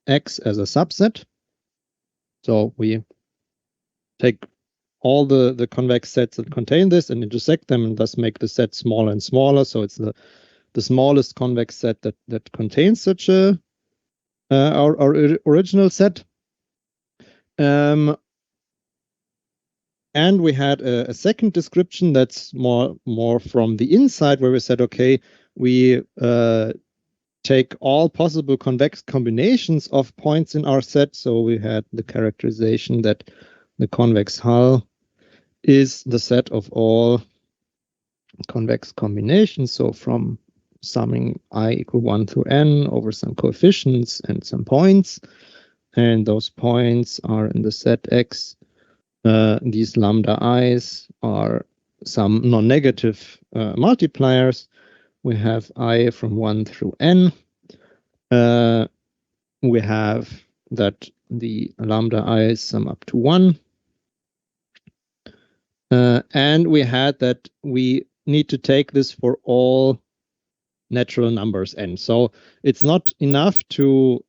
X as a subset. So we take all the convex sets that contain this and intersect them, and thus make the set smaller and smaller. So it's the smallest convex set that contains such a our original set. And we had a second description that's more from the inside, where we said, okay, we take all possible convex combinations of points in our set. So we had the characterization that the convex hull is the set of all convex combinations. So from summing I equal 1 through n over some coefficients and some points. And those points are in the set X. These lambda i's are some non-negative multipliers. We have I from 1 through n. We have that the lambda i's sum up to 1. And we had that we need to take this for all natural numbers n. So it's not enough to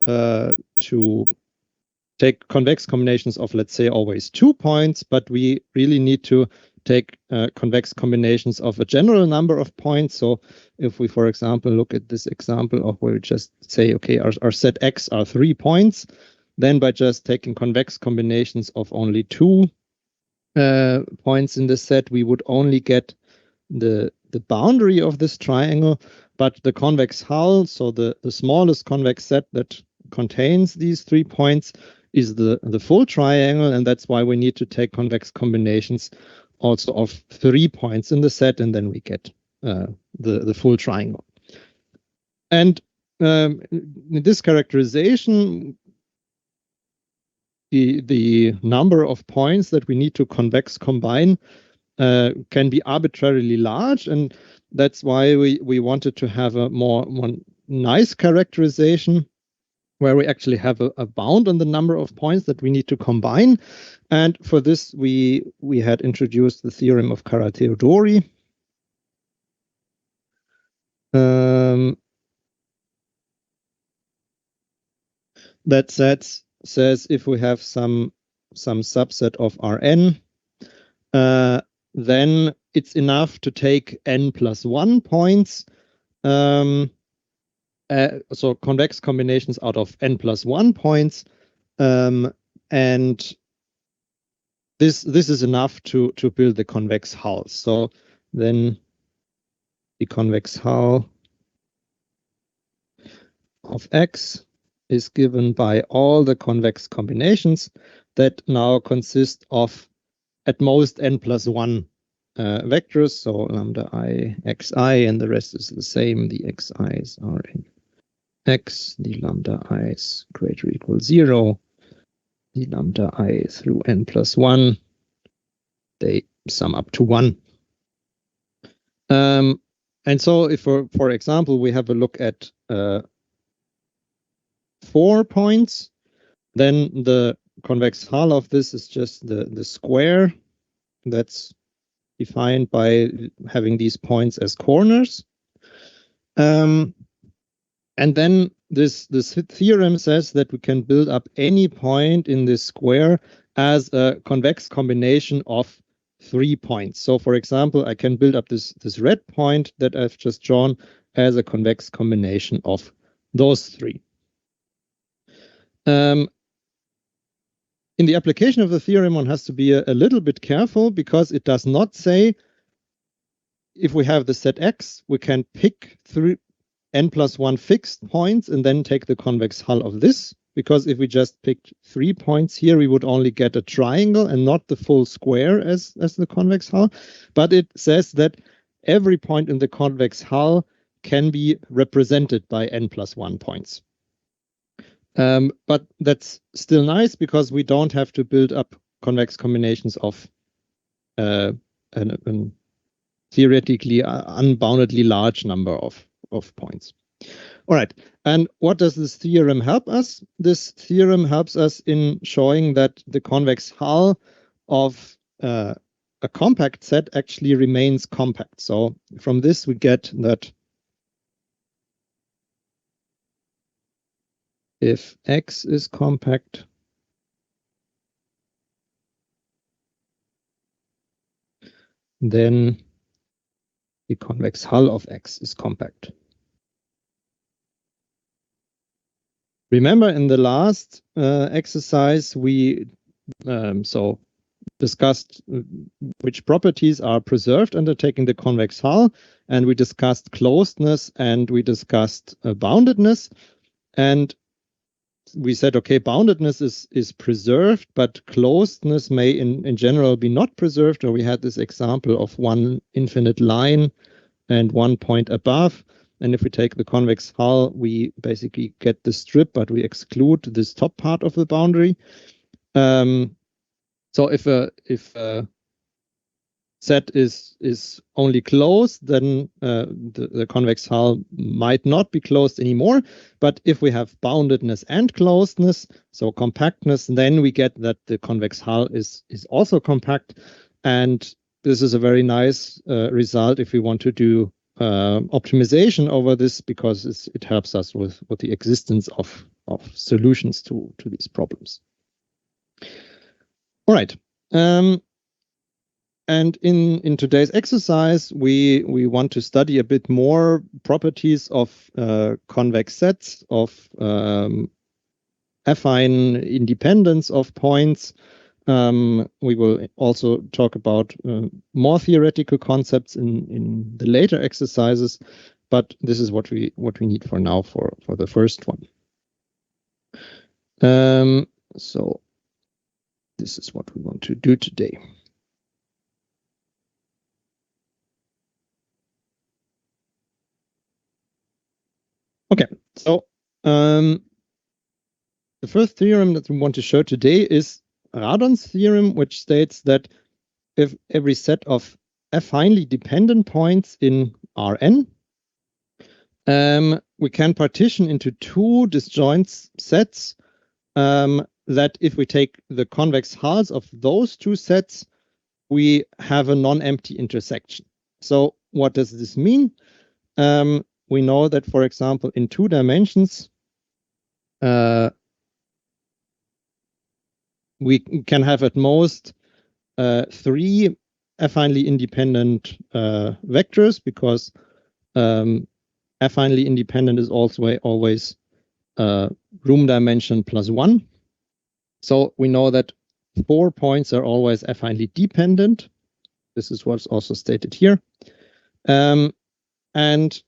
take convex combinations of, let's say, always 2 points, but we really need to take convex combinations of a general number of points. So if we, for example, look at this example of where we just say, okay, our set X are 3 points, then by just taking convex combinations of only 2 points in the set, we would only get the boundary of this triangle, but the convex hull, so the smallest convex set that contains these 3 points, is the full triangle, and that's why we need to take convex combinations also of 3 points in the set, and then we get the full triangle. And in this characterization, the number of points that we need to convex combine can be arbitrarily large, and that's why we wanted to have a more nice characterization where we actually have a bound on the number of points that we need to combine. And for this, we had introduced the theorem of Kara-Theodori. That says if we have some subset of Rn, then it's enough to take n plus 1 points. So convex combinations out of n plus 1 points, and this is enough to build the convex hull. So then the convex hull of X is given by all the convex combinations that now consist of at most n plus 1 vectors. So lambda I xi, and the rest is the same. The xi's are in X, the lambda i's greater or equal 0, the lambda I through n plus 1, they sum up to 1. And so if, for example, we have a look at 4 points, then the convex hull of this is just the square that's defined by having these points as corners. And then this theorem says that we can build up any point in this square as a convex combination of 3 points. So for example, I can build up this red point that I've just drawn as a convex combination of those 3. In the application of the theorem, one has to be a little bit careful, because it does not say if we have the set X, we can pick through n plus 1 fixed points and then take the convex hull of this, because if we just picked 3 points here, we would only get a triangle and not the full square as the convex hull. But it says that every point in the convex hull can be represented by n plus 1 points. But that's still nice, because we don't have to build up convex combinations of an theoretically unboundedly large number of points. All right, and what does this theorem help us? This theorem helps us in showing that the convex hull of a compact set actually remains compact. So from this we get that if X is compact, then the convex hull of X is compact. Remember, in the last exercise, we discussed which properties are preserved under taking the convex hull, and we discussed closedness and we discussed boundedness. And we said, okay, boundedness is preserved, but closedness may in general be not preserved. Or we had this example of one infinite line and one point above. And if we take the convex hull, we basically get the strip, but we exclude this top part of the boundary. So if a set is only closed, then the convex hull might not be closed anymore. But if we have boundedness and closedness, so compactness, then we get that the convex hull is also compact. And this is a very nice result if we want to do optimization over this, because it helps us with the existence of solutions to these problems. All right. And in today's exercise, we want to study a bit more properties of convex sets, of affine independence of points. We will also talk about more theoretical concepts in the later exercises, but this is what we need for now for the first one. So this is what we want to do today. Okay, so the first theorem that we want to show today is Radon's theorem, which states that if every set of affinely dependent points in Rn, we can partition into two disjoint sets that if we take the convex hulls of those two sets, we have a non-empty intersection. So what does this mean? We know that, for example, in 2 dimensions, we can have at most 3 affinely independent vectors, because affinely independent is also always room dimension plus 1. So we know that 4 points are always affinely dependent. This is what's also stated here. And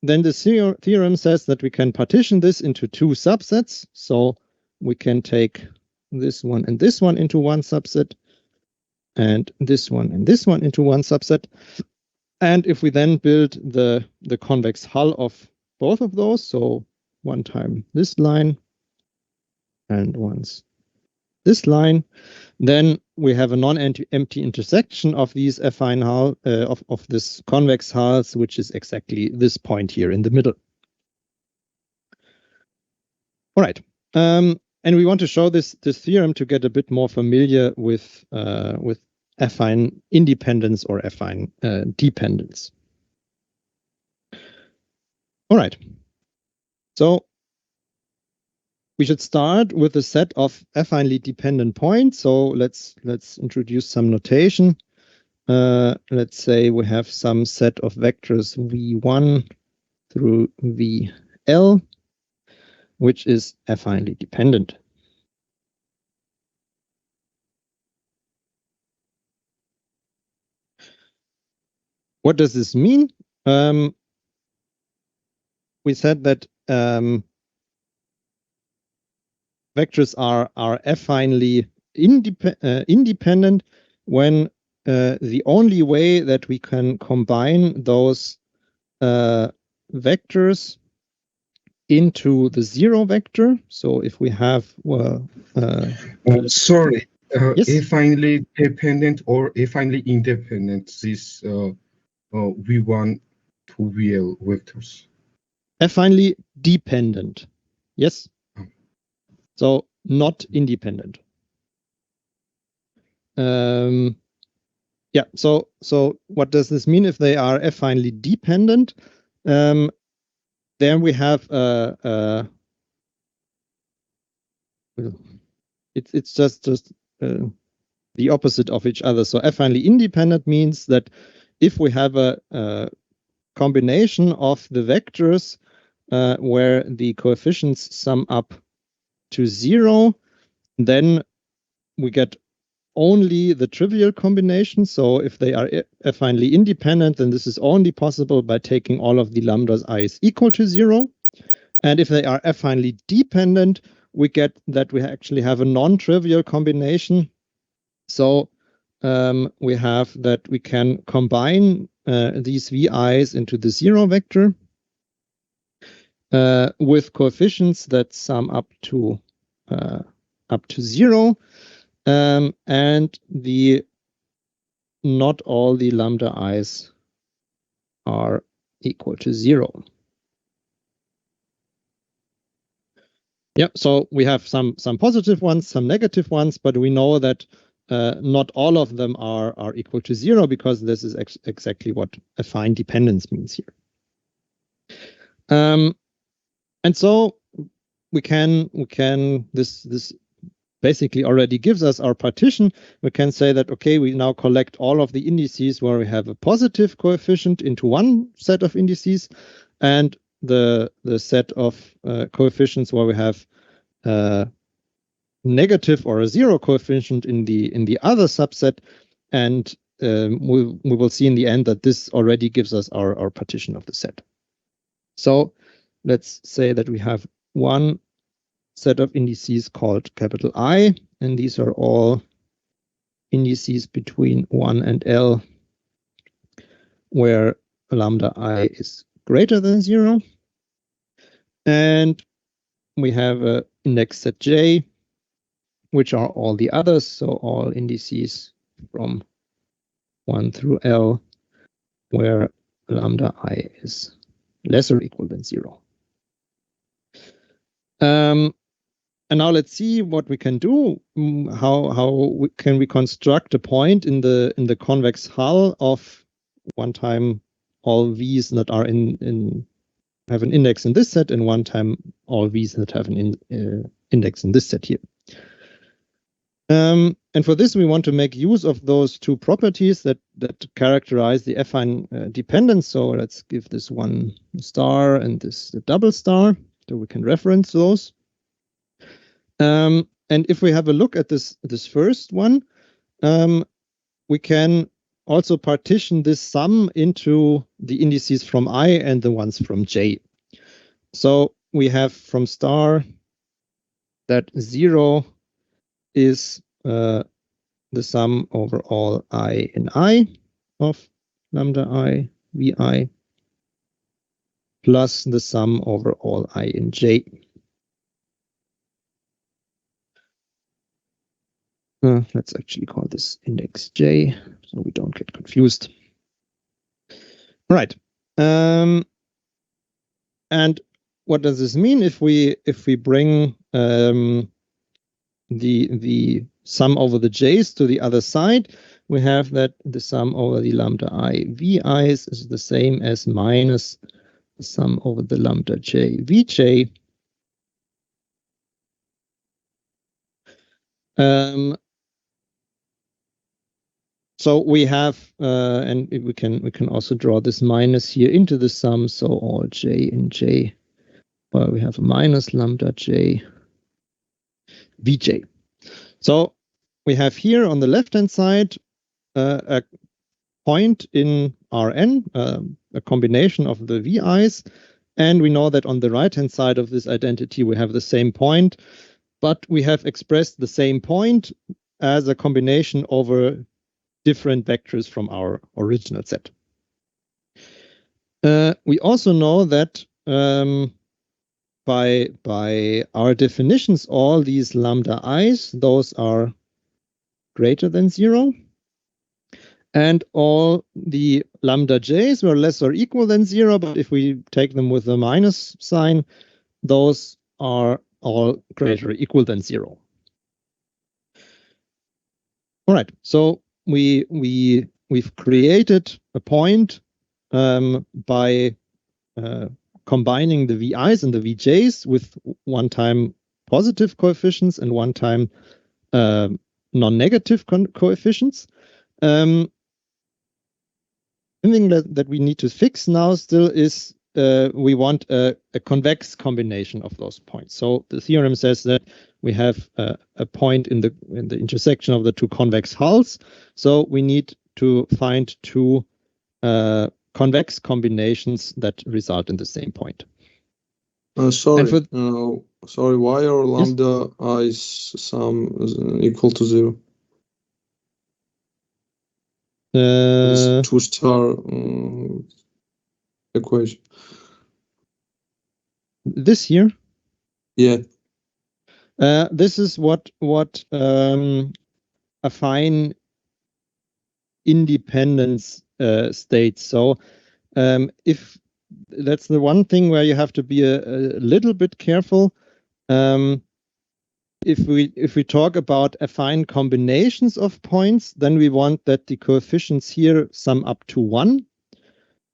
then the theorem says that we can partition this into 2 subsets. So we can take this one and this one into one subset, and this one and this one into one subset. And if we then build the convex hull of both of those, so one time this line and once this line, then we have a non-empty intersection of these affine hull of this convex hulls, which is exactly this point here in the middle. All right, and we want to show this theorem to get a bit more familiar with affine independence or affine dependence. All right, so we should start with a set of affinely dependent points. So let's introduce some notation. Let's say we have some set of vectors v1 through vl, which is affinely dependent. What does this mean? We said that vectors are affinely independent when the only way that we can combine those vectors into the 0 vector. So if we have sorry, yes? affinely dependent or affinely independent, this v1 to vl vectors. Affinely dependent, yes. So not independent. Yeah. So what does this mean? If they are affinely dependent, then we have a it's just the opposite of each other. So affinely independent means that if we have a combination of the vectors where the coefficients sum up to 0, then we get only the trivial combination. So if they are affinely independent, then this is only possible by taking all of the lambdas i's equal to 0. And if they are affinely dependent, we get that we actually have a non-trivial combination. So we have that we can combine these vi's into the 0 vector with coefficients that sum up to 0, and not all the lambda i's are equal to 0. Yeah, so we have some positive ones, some negative ones, but we know that not all of them are equal to 0, because this is exactly what affine dependence means here. And so we can this basically already gives us our partition. We can say that, okay, we now collect all of the indices where we have a positive coefficient into one set of indices, and the set of coefficients where we have negative or a 0 coefficient in the other subset, and we will see in the end that this already gives us our partition of the set. So let's say that we have one set of indices called capital I, and these are all indices between 1 and L where lambda I is greater than 0. And we have an index set J, which are all the others, so all indices from 1 through L where lambda I is less or equal than 0. And now let's see what we can do. How can we construct a point in the convex hull of one time all v's that are have an index in this set, and one time all v's that have an index in this set here. And for this, we want to make use of those two properties that characterize the affine dependence. So let's give this one star and this the double star, so we can reference those. And if we have a look at this first one, we can also partition this sum into the indices from I and the ones from J. So we have from star that 0 is the sum over all I in I of lambda I vi plus the sum over all I in J. Let's actually call this index J so we don't get confused. All right. And what does this mean if we bring the sum over the j's to the other side? We have that the sum over the lambda I vi's is the same as minus the sum over the lambda j vj. So we have, and we can also draw this minus here into the sum. So all j in j, well, we have a minus lambda j vj. So we have here on the left-hand side a point in Rn, a combination of the vi's, and we know that on the right-hand side of this identity we have the same point, but we have expressed the same point as a combination over different vectors from our original set. We also know that by our definitions, all these lambda i's, those are greater than 0. And all the lambda j's were less or equal than 0, but if we take them with a minus sign, those are all greater or equal than 0. All right, so we've created a point by combining the vi's and the vj's with one time positive coefficients and one time non-negative coefficients. Something that we need to fix now still is we want a convex combination of those points. So the theorem says that we have a point in the intersection of the two convex hulls. So we need to find two convex combinations that result in the same point. Sorry, why are lambda i's sum equal to 0? This 2-star equation. This here? Yeah. This is what affine independence states. So if that's the one thing where you have to be a little bit careful. If we talk about affine combinations of points, then we want that the coefficients here sum up to 1.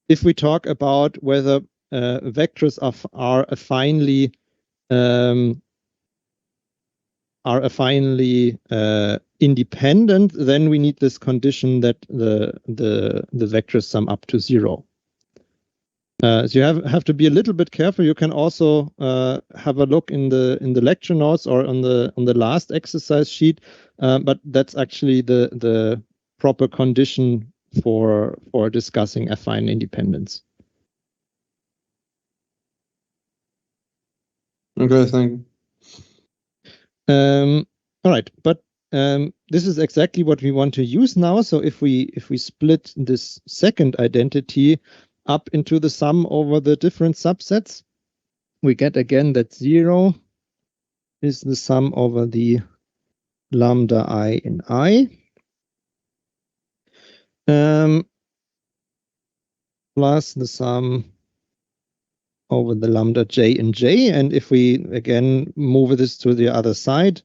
If we talk about whether vectors are affinely independent, then we need this condition that the vectors sum up to 0. So you have to be a little bit careful. You can also have a look in the lecture notes or on the last exercise sheet, but that's actually the proper condition for discussing affine independence. Okay, thank you. All right, but this is exactly what we want to use now. So if we split this second identity up into the sum over the different subsets, we get again that 0 is the sum over the lambda I in I. Plus the sum over the lambda j in j. And if we again move this to the other side,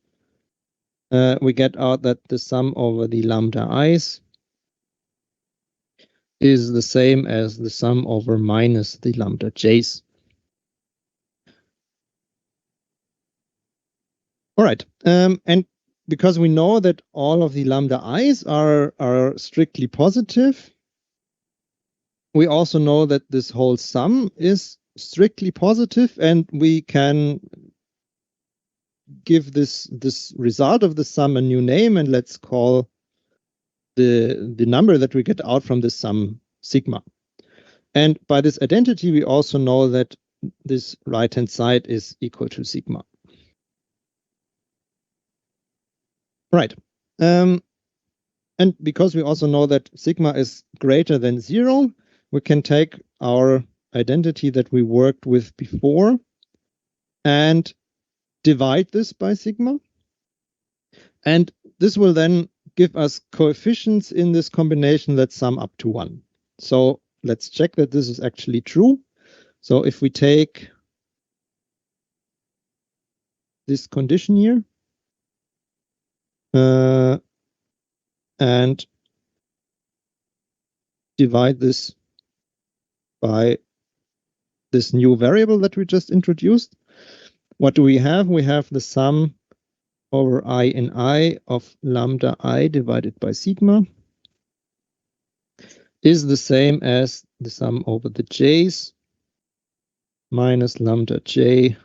we get out that the sum over the lambda i's is the same as the sum over minus the lambda j's. All right, and because we know that all of the lambda i's are strictly positive, we also know that this whole sum is strictly positive, and we can give this result of the sum a new name, and let's call the number that we get out from the sum sigma. And by this identity, we also know that this right-hand side is equal to sigma. Right. And because we also know that sigma is greater than 0, we can take our identity that we worked with before and divide this by sigma. And this will then give us coefficients in this combination that sum up to 1. So let's check that this is actually true. So if we take this condition here and divide this by this new variable that we just introduced, what do we have? We have the sum over I in I of lambda I divided by sigma is the same as the sum over the j's minus lambda j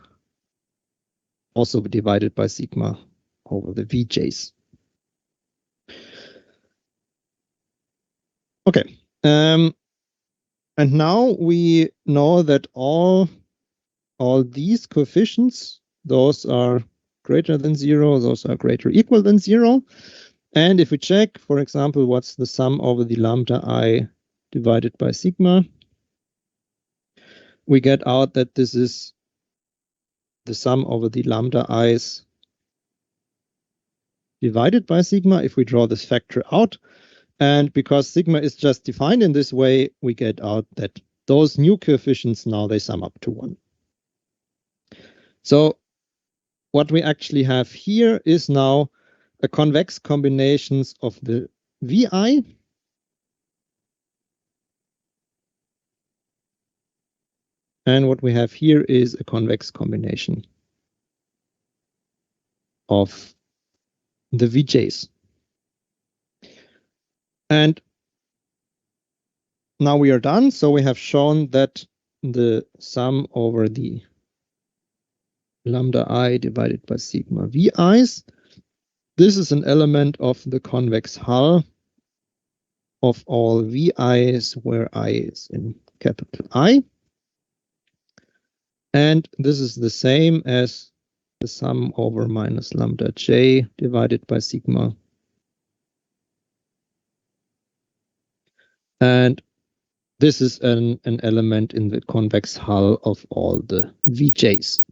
also divided by sigma over the vj's. Okay, and now we know that all these coefficients, those are greater than 0, those are greater or equal than 0. And if we check, for example, what's the sum over the lambda I divided by sigma, we get out that this is the sum over the lambda i's divided by sigma if we draw this factor out. And because sigma is just defined in this way, we get out that those new coefficients now they sum up to 1. So what we actually have here is now a convex combinations of the vi and what we have here is a convex combination of the VJs. And now we are done. So we have shown that the sum over the lambda I divided by sigma VIs, this is an element of the convex hull of all VIs where I is in capital I. And this is the same as the sum over minus lambda J divided by sigma. And this is an element in the convex hull of all the VJs.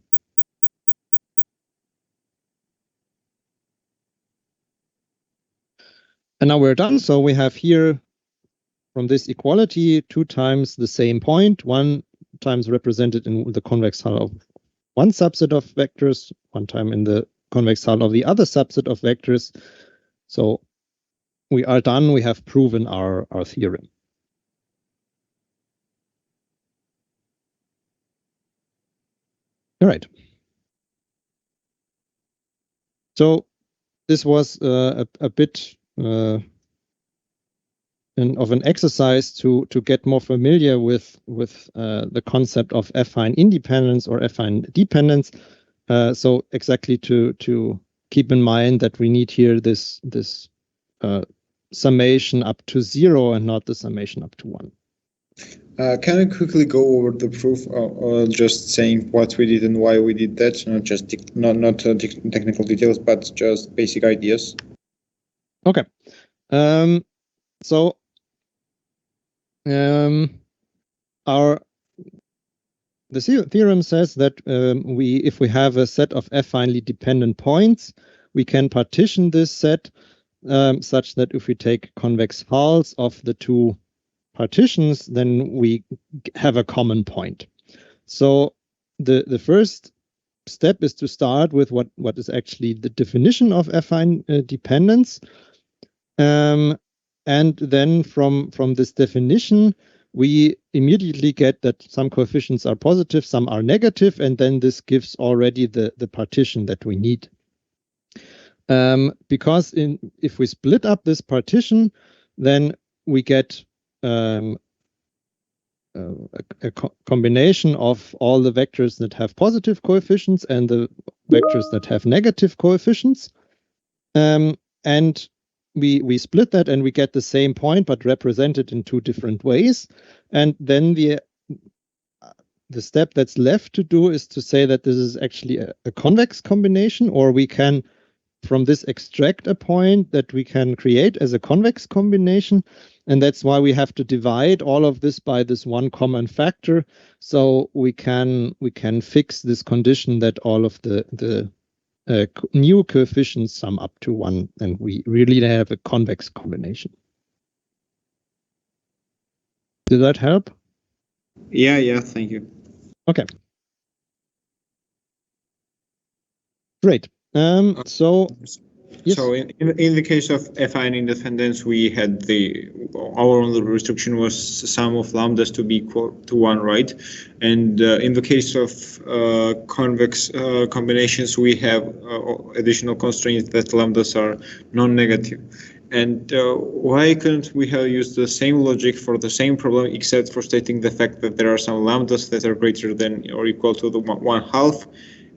And now we're done. So we have here from this equality 2 times the same point, 1 times represented in the convex hull of one subset of vectors, 1 time in the convex hull of the other subset of vectors. So we are done. We have proven our theorem. All right. So this was a bit of an exercise to get more familiar with the concept of affine independence or affine dependence. So exactly to keep in mind that we need here this summation up to 0 and not the summation up to 1. Can I quickly go over the proof, just saying what we did and why we did that, not just technical details, but just basic ideas? Okay. So the theorem says that if we have a set of affinely dependent points, we can partition this set such that if we take convex hulls of the 2 partitions, then we have a common point. So the first step is to start with what is actually the definition of affine dependence. And then from this definition, we immediately get that some coefficients are positive, some are negative, and then this gives already the partition that we need. Because if we split up this partition, then we get a combination of all the vectors that have positive coefficients and the vectors that have negative coefficients. And we split that and we get the same point, but represented in 2 different ways. And then the step that's left to do is to say that this is actually a convex combination, or we can from this extract a point that we can create as a convex combination. And that's why we have to divide all of this by this one common factor. So we can fix this condition that all of the new coefficients sum up to 1, and we really have a convex combination. Did that help? Yeah, thank you. Okay. Great. So yes. So in the case of affine independence, we had our only restriction was sum of lambdas to be equal to 1, right? And in the case of convex combinations, we have additional constraints that lambdas are non-negative. And why couldn't we have used the same logic for the same problem, except for stating the fact that there are some lambdas that are greater than or equal to the 1/2,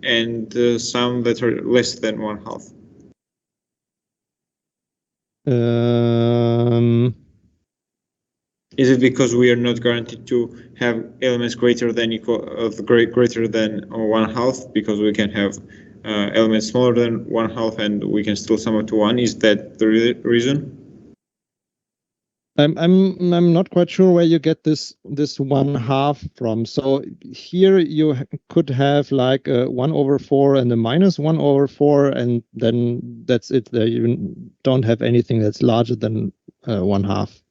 and some that are less than 1/2? Is it because we are not guaranteed to have elements greater than greater than 1/2, because we can have elements smaller than 1/2 and we can still sum up to 1? Is that the reason? I'm not quite sure where you get this 1/2 from. So here you could have like a 1/4 and a minus 1/4, and then that's it. There you don't have anything that's larger than 1/2.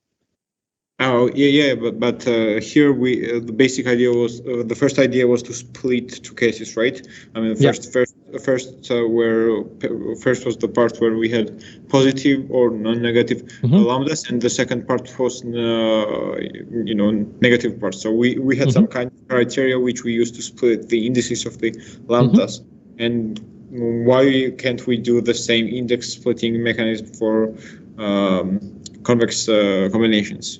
Oh yeah, but here the basic idea was the first idea was to split 2 cases, right? I mean, first was the part where we had positive or non-negative lambdas, and the second part was negative part. So we had some kind of criteria which we used to split the indices of the lambdas, and why can't we do the same index splitting mechanism for convex combinations?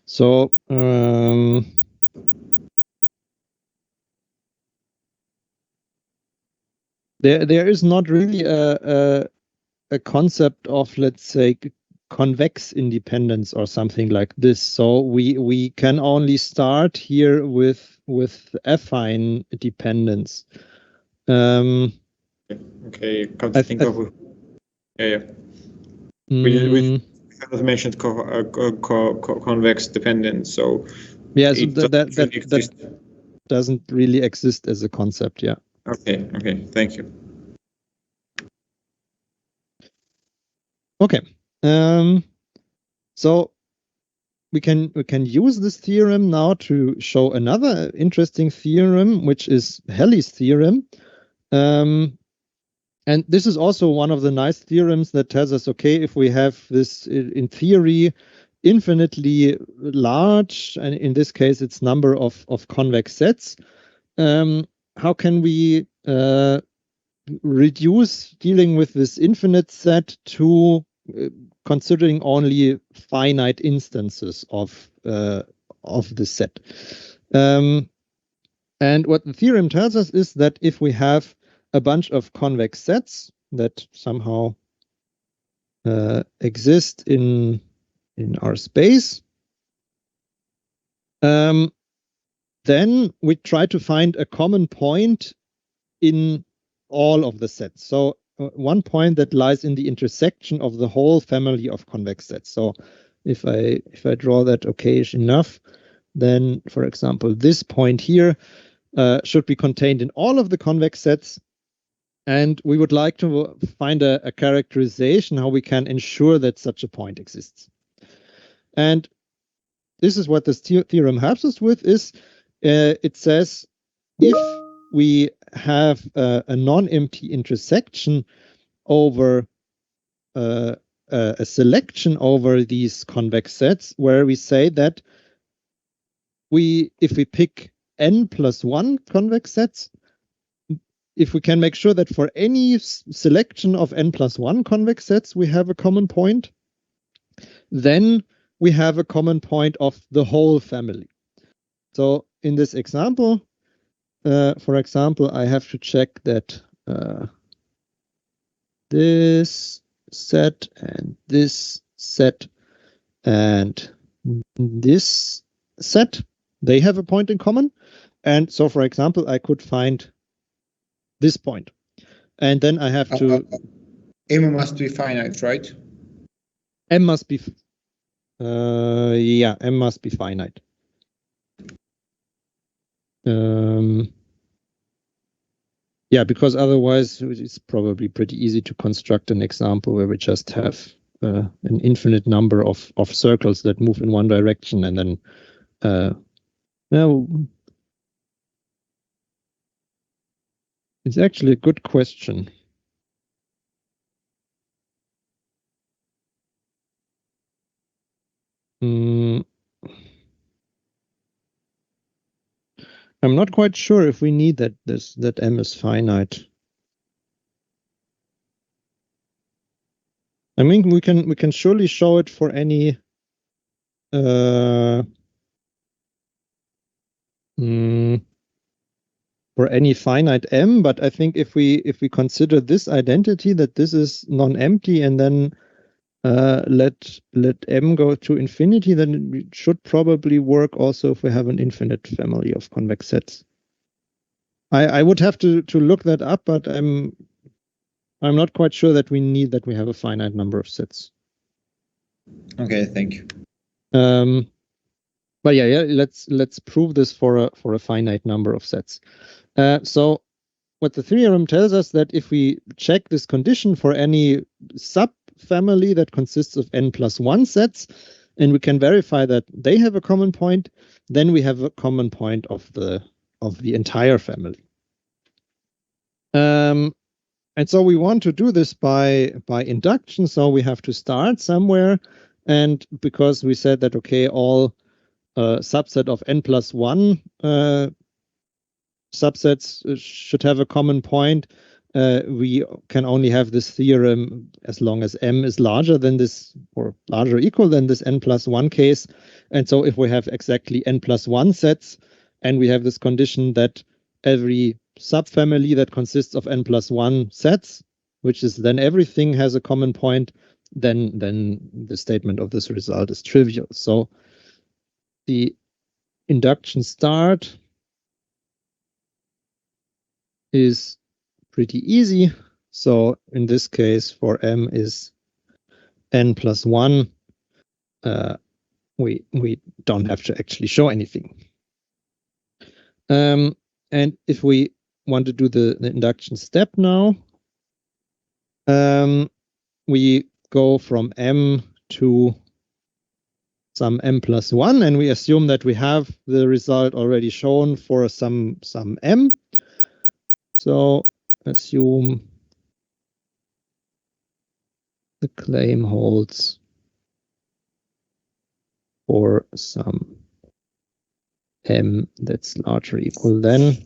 So there is not really a concept of, let's say, convex independence or something like this. So we can only start here with affine dependence. Okay, come to think of it. We haven't mentioned convex dependence, so yeah, so that doesn't really exist as a concept. Yeah. Okay. Thank you. Okay. So we can use this theorem now to show another interesting theorem, which is Helly's theorem. And this is also one of the nice theorems that tells us, okay, if we have this, in theory, infinitely large, and in this case, it's number of convex sets, how can we reduce dealing with this infinite set to considering only finite instances of the set? And what the theorem tells us is that if we have a bunch of convex sets that somehow exist in our space, then we try to find a common point in all of the sets. So one point that lies in the intersection of the whole family of convex sets. So if I draw that okayish enough, then, for example, this point here should be contained in all of the convex sets. And we would like to find a characterization how we can ensure that such a point exists. And this is what this theorem helps us with, is it says if we have a non-empty intersection over a selection over these convex sets, where we say that if we pick n+1 convex sets, if we can make sure that for any selection of n+1 convex sets we have a common point, then we have a common point of the whole family. So in this example, for example, I have to check that this set and this set and this set, they have a point in common. And so, for example, I could find this point. And then I have to... M must be finite, right? M must be... yeah, M must be finite. Yeah, because otherwise it's probably pretty easy to construct an example where we just have an infinite number of circles that move in one direction, and then well, it's actually a good question. I'm not quite sure if we need that M is finite. I mean, we can surely show it for any for any finite M, but I think if we consider this identity that this is non-empty and then let M go to infinity, then it should probably work also if we have an infinite family of convex sets. I would have to look that up, but I'm not quite sure that we need that we have a finite number of sets. Okay, thank you. But yeah, let's prove this for a finite number of sets. So what the theorem tells us that if we check this condition for any subfamily that consists of n+1 sets, and we can verify that they have a common point, then we have a common point of the entire family. And so we want to do this by induction. So we have to start somewhere, and because we said that okay, all subset of n+1 subsets should have a common point, we can only have this theorem as long as M is larger than this, or larger or equal than this n+1 case. And so if we have exactly n+1 sets, and we have this condition that every subfamily that consists of n+1 sets, which is then everything has a common point, then the statement of this result is trivial. So the induction start is pretty easy. So in this case, for M is n+1, we don't have to actually show anything. And if we want to do the induction step now, we go from M to some m+1, and we assume that we have the result already shown for some M. So assume the claim holds for some M that's larger or equal than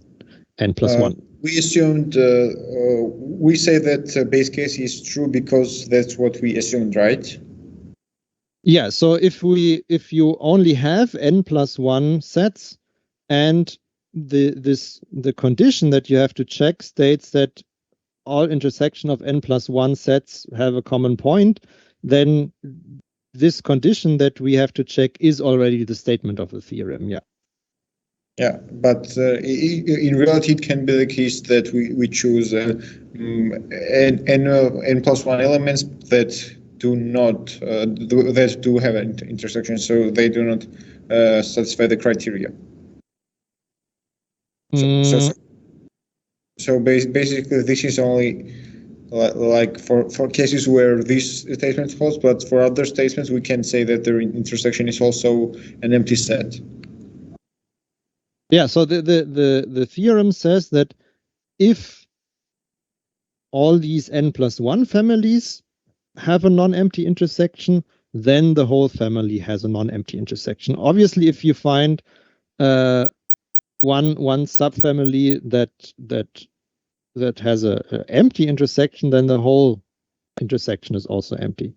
n+1. We assumed, we say that base case is true because that's what we assumed, right? Yeah, so if you only have n+1 sets, and the condition that you have to check states that all intersection of n+1 sets have a common point, then this condition that we have to check is already the statement of the theorem. Yeah. Yeah, but in reality, it can be the case that we choose n+1 elements that do not that do have an intersection, so they do not satisfy the criteria. So basically, this is only like for cases where this statement holds, but for other statements, we can say that their intersection is also an empty set. Yeah, so the theorem says that if all these n+1 families have a non-empty intersection, then the whole family has a non-empty intersection. Obviously, if you find one subfamily that has a empty intersection, then the whole intersection is also empty.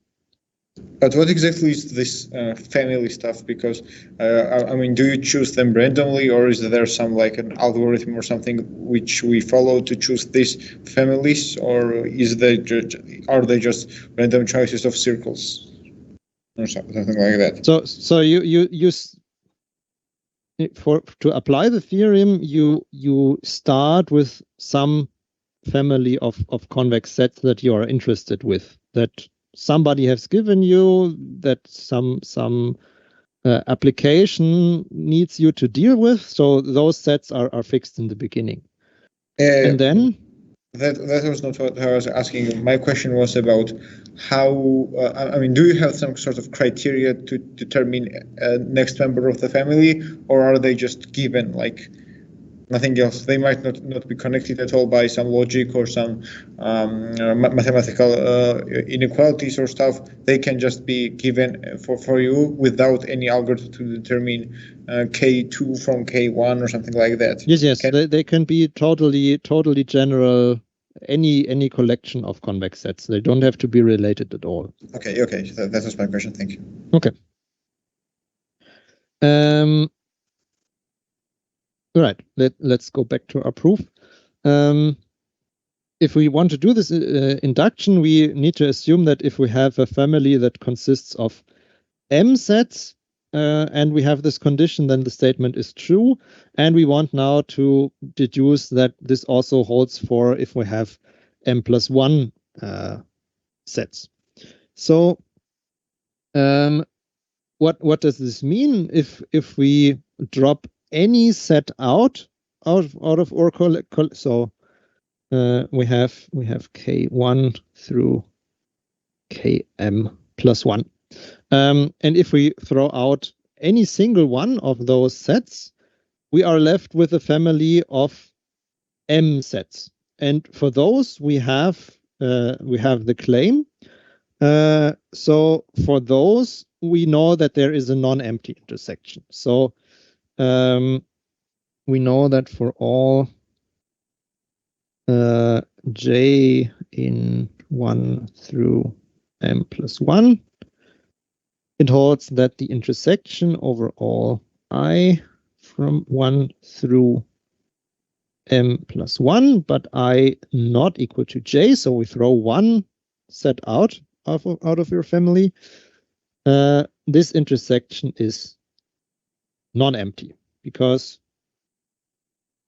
But what exactly is this family stuff? Because I mean, do you choose them randomly, or is there some like an algorithm or something which we follow to choose these families, or are they just random choices of circles or something like that? So you to apply the theorem, you start with some family of convex sets that you are interested with, that somebody has given you, that some application needs you to deal with. So those sets are fixed in the beginning. And then that was not what I was asking. My question was about how, I mean, do you have some sort of criteria to determine next member of the family, or are they just given, like nothing else? They might not be connected at all by some logic or some mathematical inequalities or stuff. They can just be given for you without any algorithm to determine K2 from K1 or something like that. Yes. They can be totally general, any collection of convex sets. They don't have to be related at all. Okay. That was my question. Thank you. Okay. Right. Let's go back to our proof. If we want to do this induction, we need to assume that if we have a family that consists of M sets, and we have this condition, then the statement is true. And we want now to deduce that this also holds for if we have M+1 sets. So what does this mean? If we drop any set out of our so we have K1 through Km+1. And if we throw out any single one of those sets, we are left with a family of M sets. And for those, we have the claim. So for those, we know that there is a non-empty intersection. So we know that for all j in 1 through m plus 1, it holds that the intersection over all I from 1 through m plus 1, but I not equal to j, so we throw one set out of your family. This intersection is non-empty because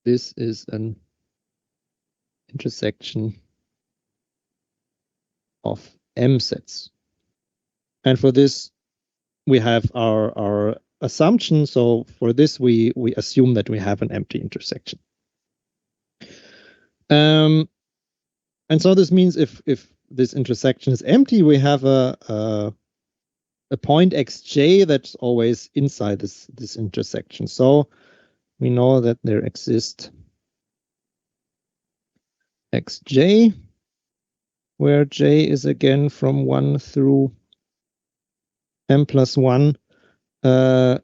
this is an intersection of m sets. And for this, we have our assumption. So for this, we assume that we have an empty intersection. And so this means if this intersection is empty, we have a point xj that's always inside this intersection. So we know that there exists xj, where j is again from 1 through m plus 1, where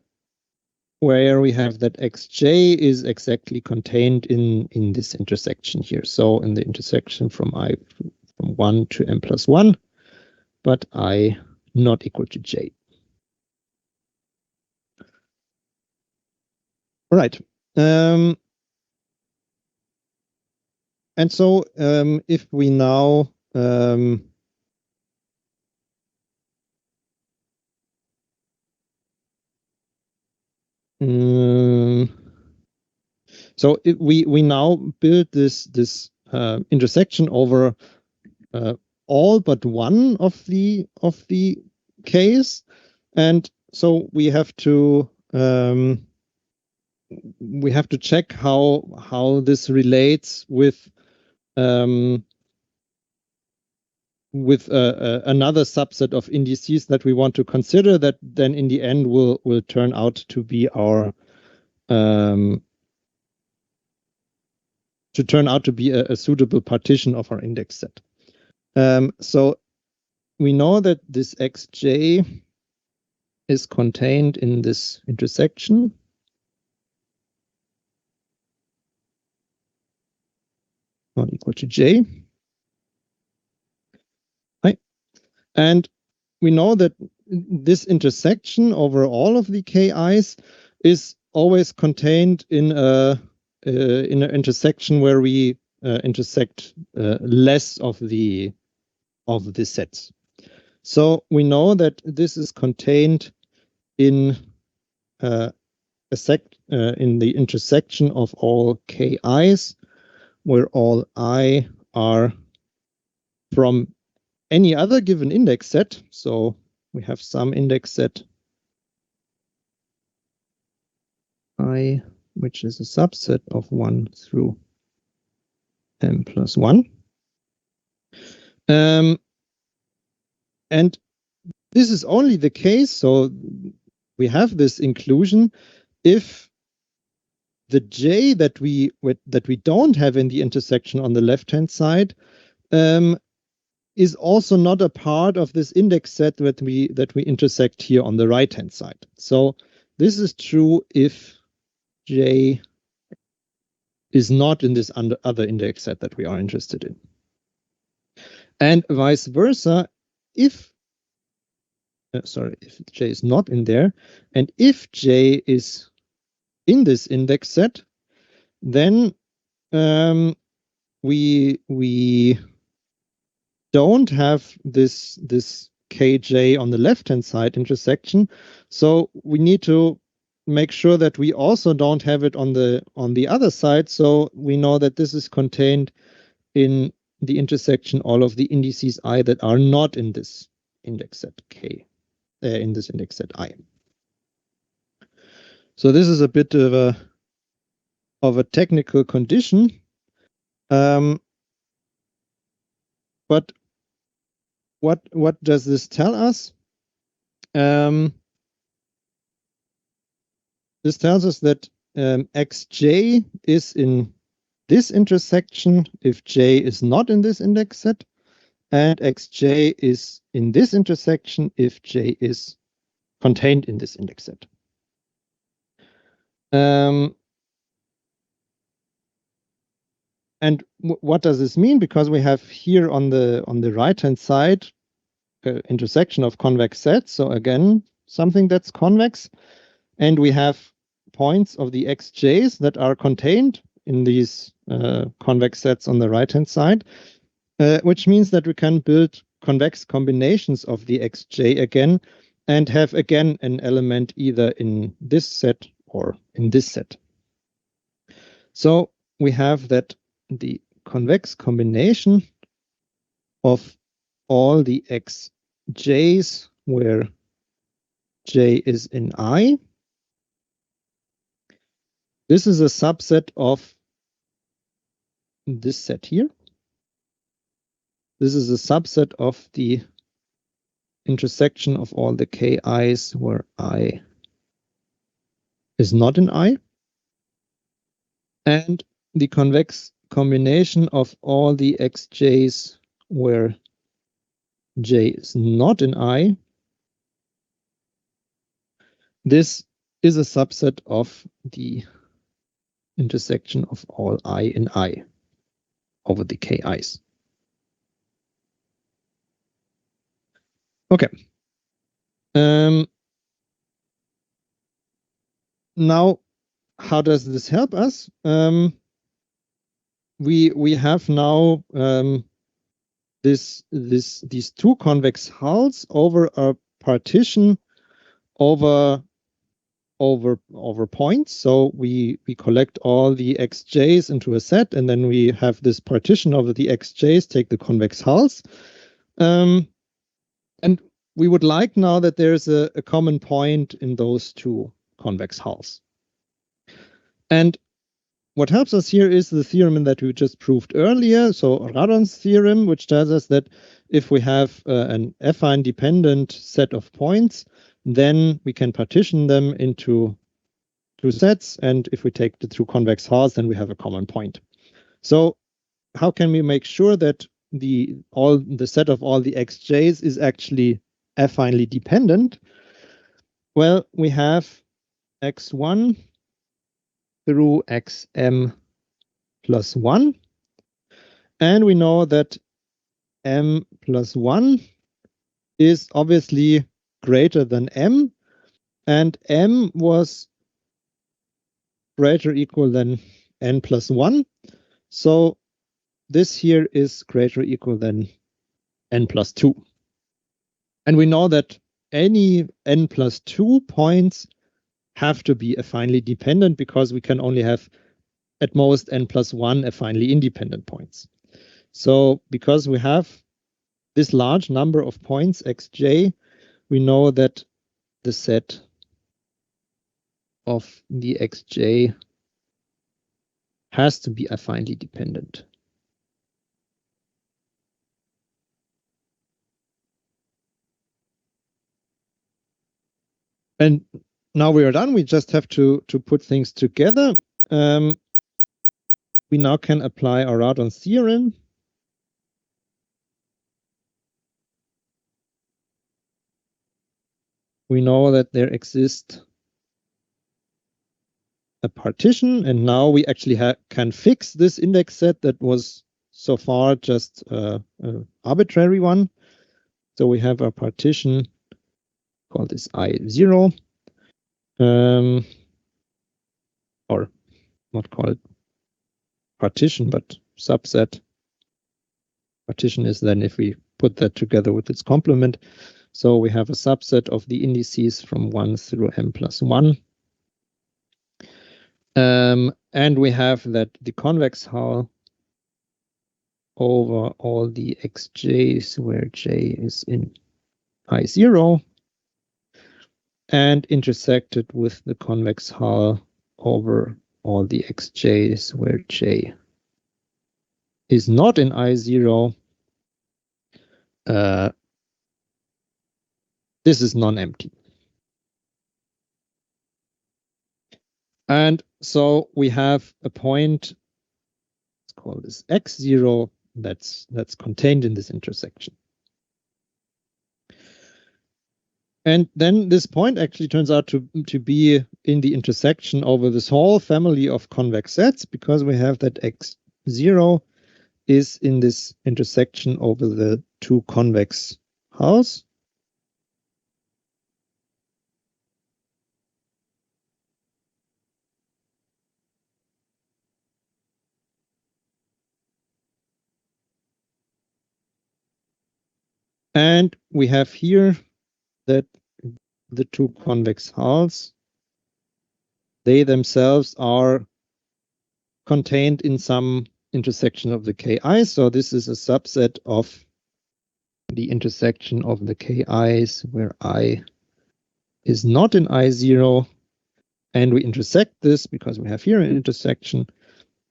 we have that xj is exactly contained in this intersection here. So in the intersection from 1 to m plus 1, but I not equal to j. All right. And so if we now we now build this intersection over all but one of the k's, and so we have to check how this relates with another subset of indices that we want to consider, that then in the end will turn out to be our a suitable partition of our index set. So we know that this xj is contained in this intersection. Not equal to j. Right. And we know that this intersection over all of the ki's is always contained in an intersection where we intersect less of the sets. So we know that this is contained in in the intersection of all ki's, where all I are from any other given index set. So we have some index set I, which is a subset of 1 through m plus 1. And this is only the case, so we have this inclusion if the j that we don't have in the intersection on the left-hand side is also not a part of this index set that we intersect here on the right-hand side. So this is true if j is not in this other index set that we are interested in. And vice versa, if j is not in there, and if j is in this index set, then we don't have this kj on the left-hand side intersection, so we need to make sure that we also don't have it on the other side. So we know that this is contained in the intersection all of the indices I that are not in this index set k, in this index set I. So this is a bit of a technical condition, but what does this tell us? This tells us that xj is in this intersection if j is not in this index set, and xj is in this intersection if j is contained in this index set. And what does this mean? Because we have here on the right-hand side intersection of convex sets. So again, something that's convex, and we have points of the xj's that are contained in these convex sets on the right-hand side, which means that we can build convex combinations of the xj again, and have again an element either in this set or in this set. So we have that the convex combination of all the xj's where j is in I. This is a subset of this set here. This is a subset of the intersection of all the ki's where I is not in I. And the convex combination of all the xj's where j is not in I. This is a subset of the intersection of all I in I over the ki's. Okay. Now, how does this help us? We have now these two convex hulls over a partition over points. So we collect all the xj's into a set, and then we have this partition over the xj's, take the convex hulls. And we would like now that there's a common point in those two convex hulls. And what helps us here is the theorem that we just proved earlier. So Radon's theorem, which tells us that if we have an affine dependent set of points, then we can partition them into two sets. And if we take the two convex hulls, then we have a common point. So how can we make sure that the set of all the xj's is actually affinely dependent? Well, we have x1 through xm plus 1. And we know that m plus 1 is obviously greater than m, and m was greater or equal than n plus 1. So this here is greater or equal than n plus 2. And we know that any n plus 2 points have to be affinely dependent, because we can only have at most n plus 1 affinely independent points. So because we have this large number of points xj, we know that the set of the xj has to be affinely dependent. And now we are done. We just have to put things together. We now can apply our Radon's theorem. We know that there exists a partition, and now we actually can fix this index set that was so far just an arbitrary one. So we have a partition, call this I0, or not call it partition, but subset. Partition is then if we put that together with its complement. So we have a subset of the indices from 1 through m plus 1. And we have that the convex hull over all the xj's where j is in I0, and intersected with the convex hull over all the xj's where j is not in I0. This is non-empty. And so we have a point, let's call this x0, that's contained in this intersection. And then this point actually turns out to be in the intersection over this whole family of convex sets, because we have that x0 is in this intersection over the two convex hulls. And we have here that the two convex hulls, they themselves are contained in some intersection of the ki's. So this is a subset of the intersection of the ki's where I is not in I0. And we intersect this because we have here an intersection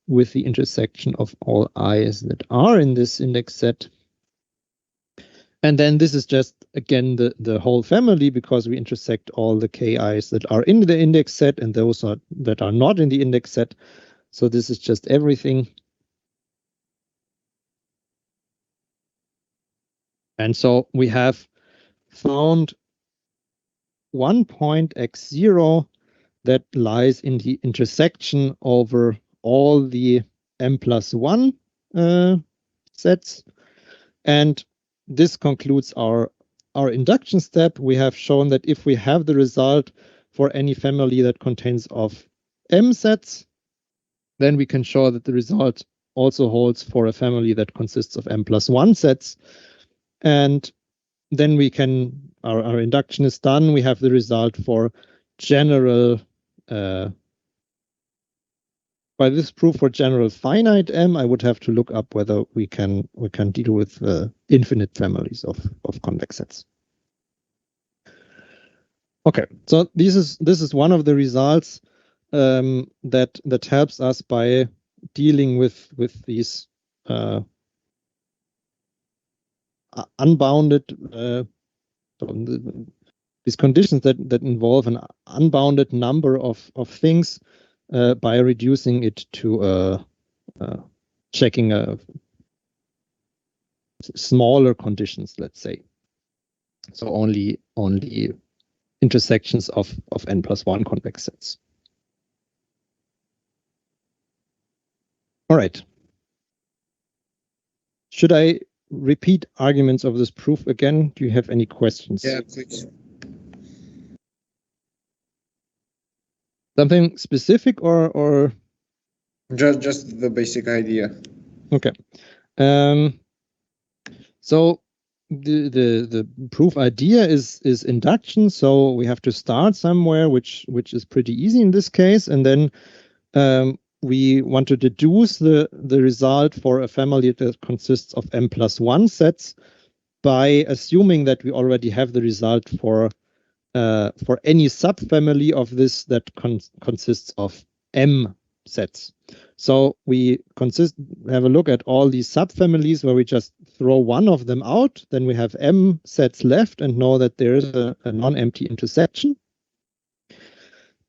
with the intersection of all i's that are in this index set. And then this is just, again, the whole family, because we intersect all the ki's that are in the index set and those that are not in the index set. So this is just everything. And so we have found one point x0 that lies in the intersection over all the m+1 sets. And this concludes our induction step. We have shown that if we have the result for any family that contains of m sets, then we can show that the result also holds for a family that consists of m+1 sets. And then we can, our induction is done. We have the result for general, by this proof for general finite M, I would have to look up whether we can deal with infinite families of convex sets. Okay, so this is one of the results that helps us by dealing with these unbounded these conditions that involve an unbounded number of things by reducing it to checking smaller conditions, let's say. So only intersections of n+1 convex sets. All right. Should I repeat arguments of this proof again? Do you have any questions? Yeah, please. Something specific or Just the basic idea. okay. So the proof idea is induction. So we have to start somewhere, which is pretty easy in this case, and then we want to deduce the result for a family that consists of m+1 sets by assuming that we already have the result for any subfamily of this that consists of m sets. So we have a look at all these subfamilies where we just throw one of them out, then we have m sets left and know that there is a non-empty intersection.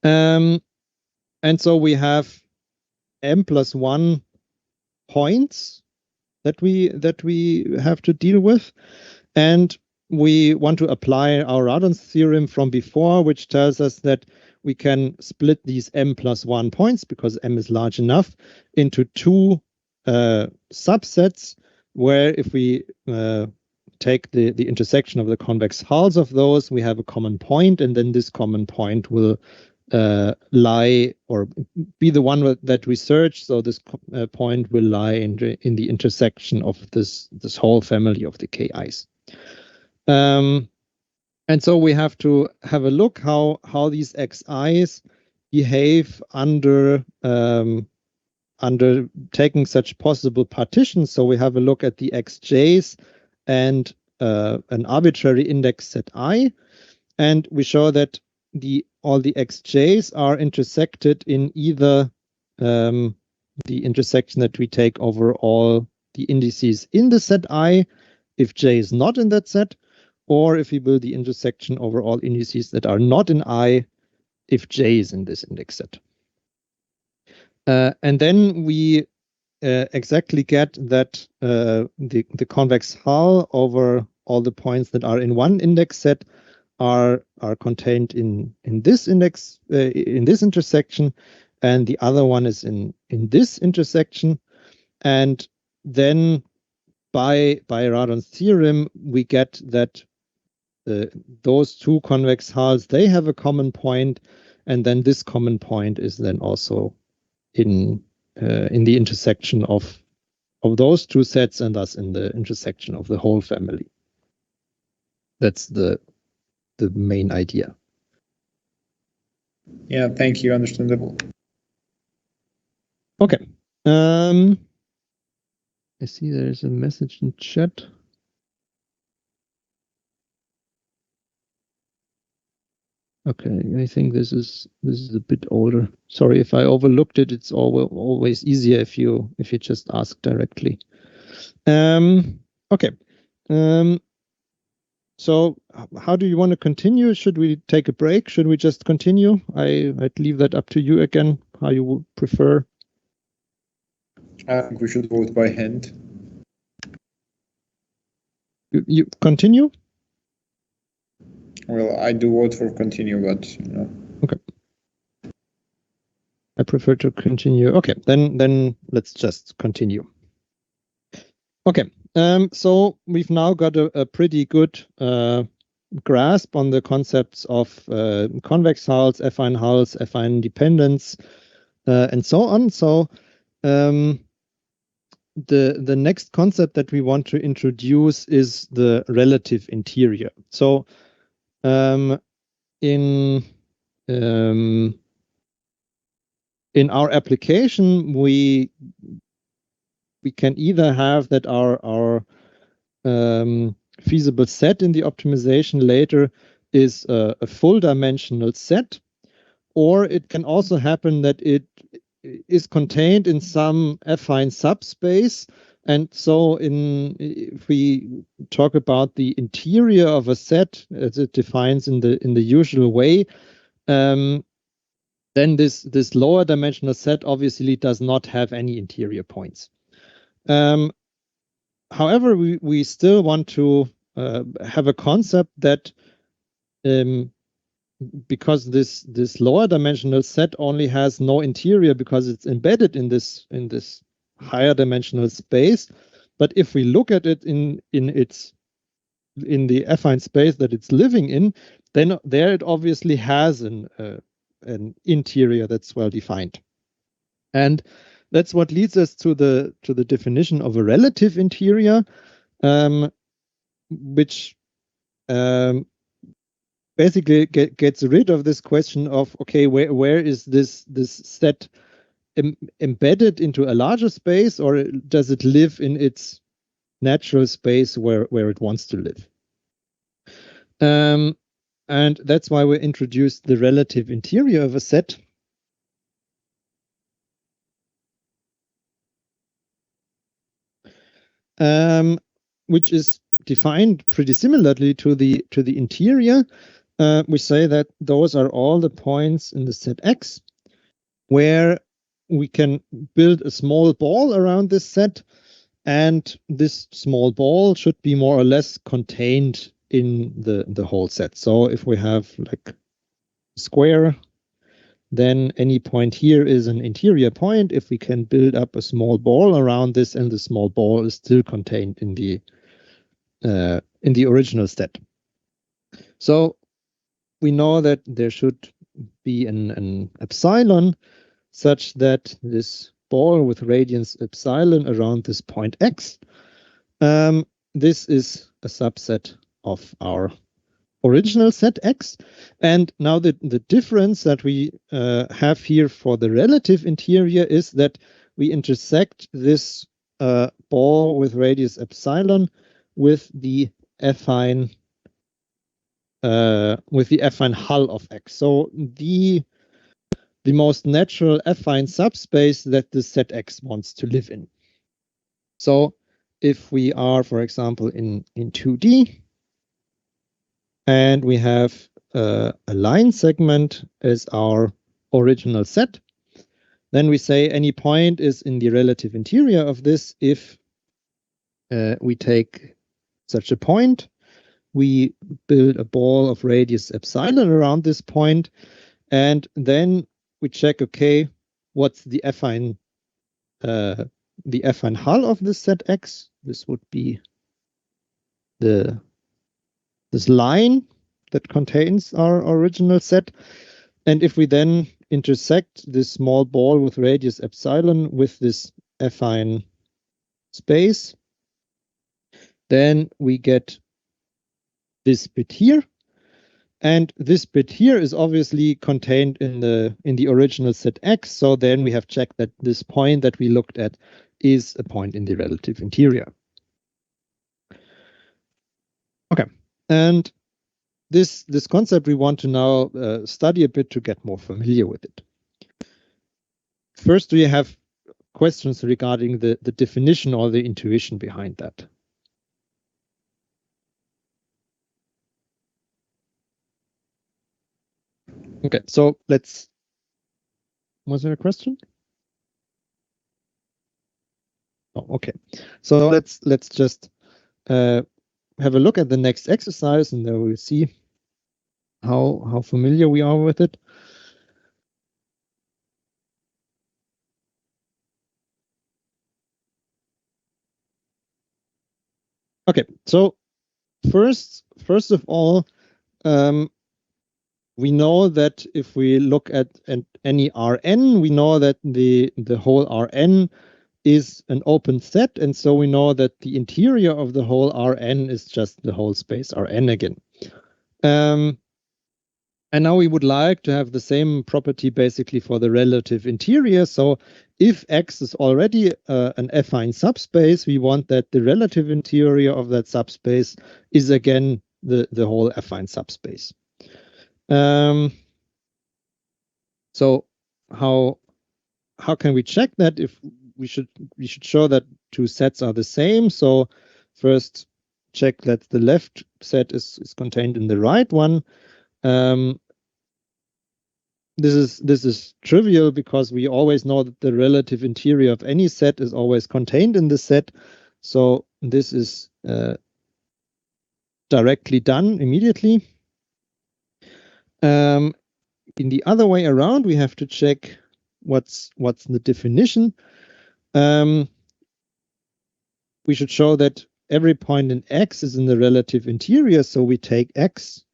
And so we have m+1 points that we have to deal with, and we want to apply our Radon's theorem from before, which tells us that we can split these m+1 points, because m is large enough, into two subsets, where if we take the intersection of the convex hulls of those, we have a common point, and then this common point will lie or be the one that we search. So this point will lie in the intersection of this whole family of the ki's. And so we have to have a look how these xi's behave under taking such possible partitions. So we have a look at the xj's and an arbitrary index set I, and we show that all the xj's are intersected in either the intersection that we take over all the indices in the set I, if j is not in that set, or if we build the intersection over all indices that are not in I, if j is in this index set. And then we exactly get that the convex hull over all the points that are in one index set are contained in this index, in this intersection, and the other one is in this intersection. And then by Radon's theorem, we get that those two convex hulls, they have a common point, and then this common point is then also in the intersection of those two sets, and thus in the intersection of the whole family. That's the main idea. Yeah, thank you. Understandable. Okay. I see there's a message in chat. Okay, I think this is a bit older. Sorry if I overlooked it. It's always easier if you just ask directly. Okay. So how do you want to continue? Should we take a break? Should we just continue? I'd leave that up to you again, how you would prefer. I think we should vote by hand. You continue? Well, I do vote for continue, but Okay. I prefer to continue. Okay, then let's just continue. Okay. So we've now got a pretty good grasp on the concepts of convex hulls, affine dependence, and so on. So the next concept that we want to introduce is the relative interior. So in our application, we can either have that our feasible set in the optimization later is a full dimensional set, or it can also happen that it is contained in some affine subspace. And so if we talk about the interior of a set as it defines in the usual way, then this lower dimensional set obviously does not have any interior points. However, we still want to have a concept that because this lower dimensional set only has no interior because it's embedded in this higher dimensional space, but if we look at it in the affine space that it's living in, then there it obviously has an interior that's well defined. And that's what leads us to the definition of a relative interior, which basically gets rid of this question of, okay, where is this set embedded into a larger space, or does it live in its natural space where it wants to live? And that's why we introduced the relative interior of a set. Which is defined pretty similarly to the interior. We say that those are all the points in the set X where we can build a small ball around this set, and this small ball should be more or less contained in the whole set. So if we have like a square, then any point here is an interior point if we can build up a small ball around this, and the small ball is still contained in the original set. So we know that there should be an epsilon such that this ball with radius epsilon around this point X, this is a subset of our original set X. And now the difference that we have here for the relative interior is that we intersect this ball with radius epsilon with the affine hull of X. So the most natural affine subspace that the set X wants to live in. So if we are, for example, in 2D, and we have a line segment as our original set, then we say any point is in the relative interior of this if we take such a point we build a ball of radius epsilon around this point, and then we check, okay, what's the affine hull of this set X? This would be this line that contains our original set. And if we then intersect this small ball with radius epsilon with this affine space, then we get this bit here. And this bit here is obviously contained in the original set X. So then we have checked that this point that we looked at is a point in the relative interior. Okay, and this concept we want to now study a bit to get more familiar with it. First, we have questions regarding the definition or the intuition behind that. Okay, so was there a question? Oh, okay. So let's just have a look at the next exercise, and then we'll see how familiar we are with it. Okay, so first of all, we know that if we look at any Rn, we know that the whole Rn is an open set, and so we know that the interior of the whole Rn is just the whole space Rn again. And now we would like to have the same property basically for the relative interior. So if X is already an affine subspace, we want that the relative interior of that subspace is again the whole affine subspace. So how can we check that? If we should show that two sets are the same. So first check that the left set is contained in the right one. This is trivial because we always know that the relative interior of any set is always contained in the set. So this is directly done immediately. In the other way around, we have to check what's the definition. We should show that every point in X is in the relative interior, so we take X.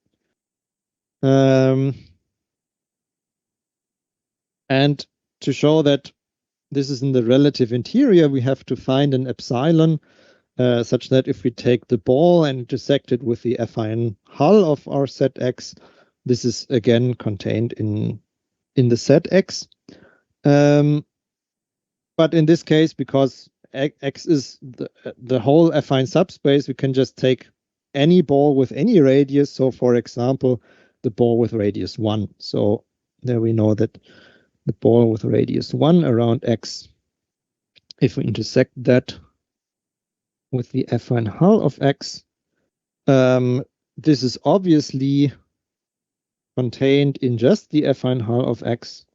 And to show that this is in the relative interior, we have to find an epsilon such that if we take the ball and intersect it with the affine hull of our set X, this is again contained in the set X. But in this case, because X is the whole affine subspace, we can just take any ball with any radius. So for example, the ball with radius 1. So there we know that the ball with radius 1 around X, if we intersect that with the affine hull of X, this is obviously contained in just the affine hull of X,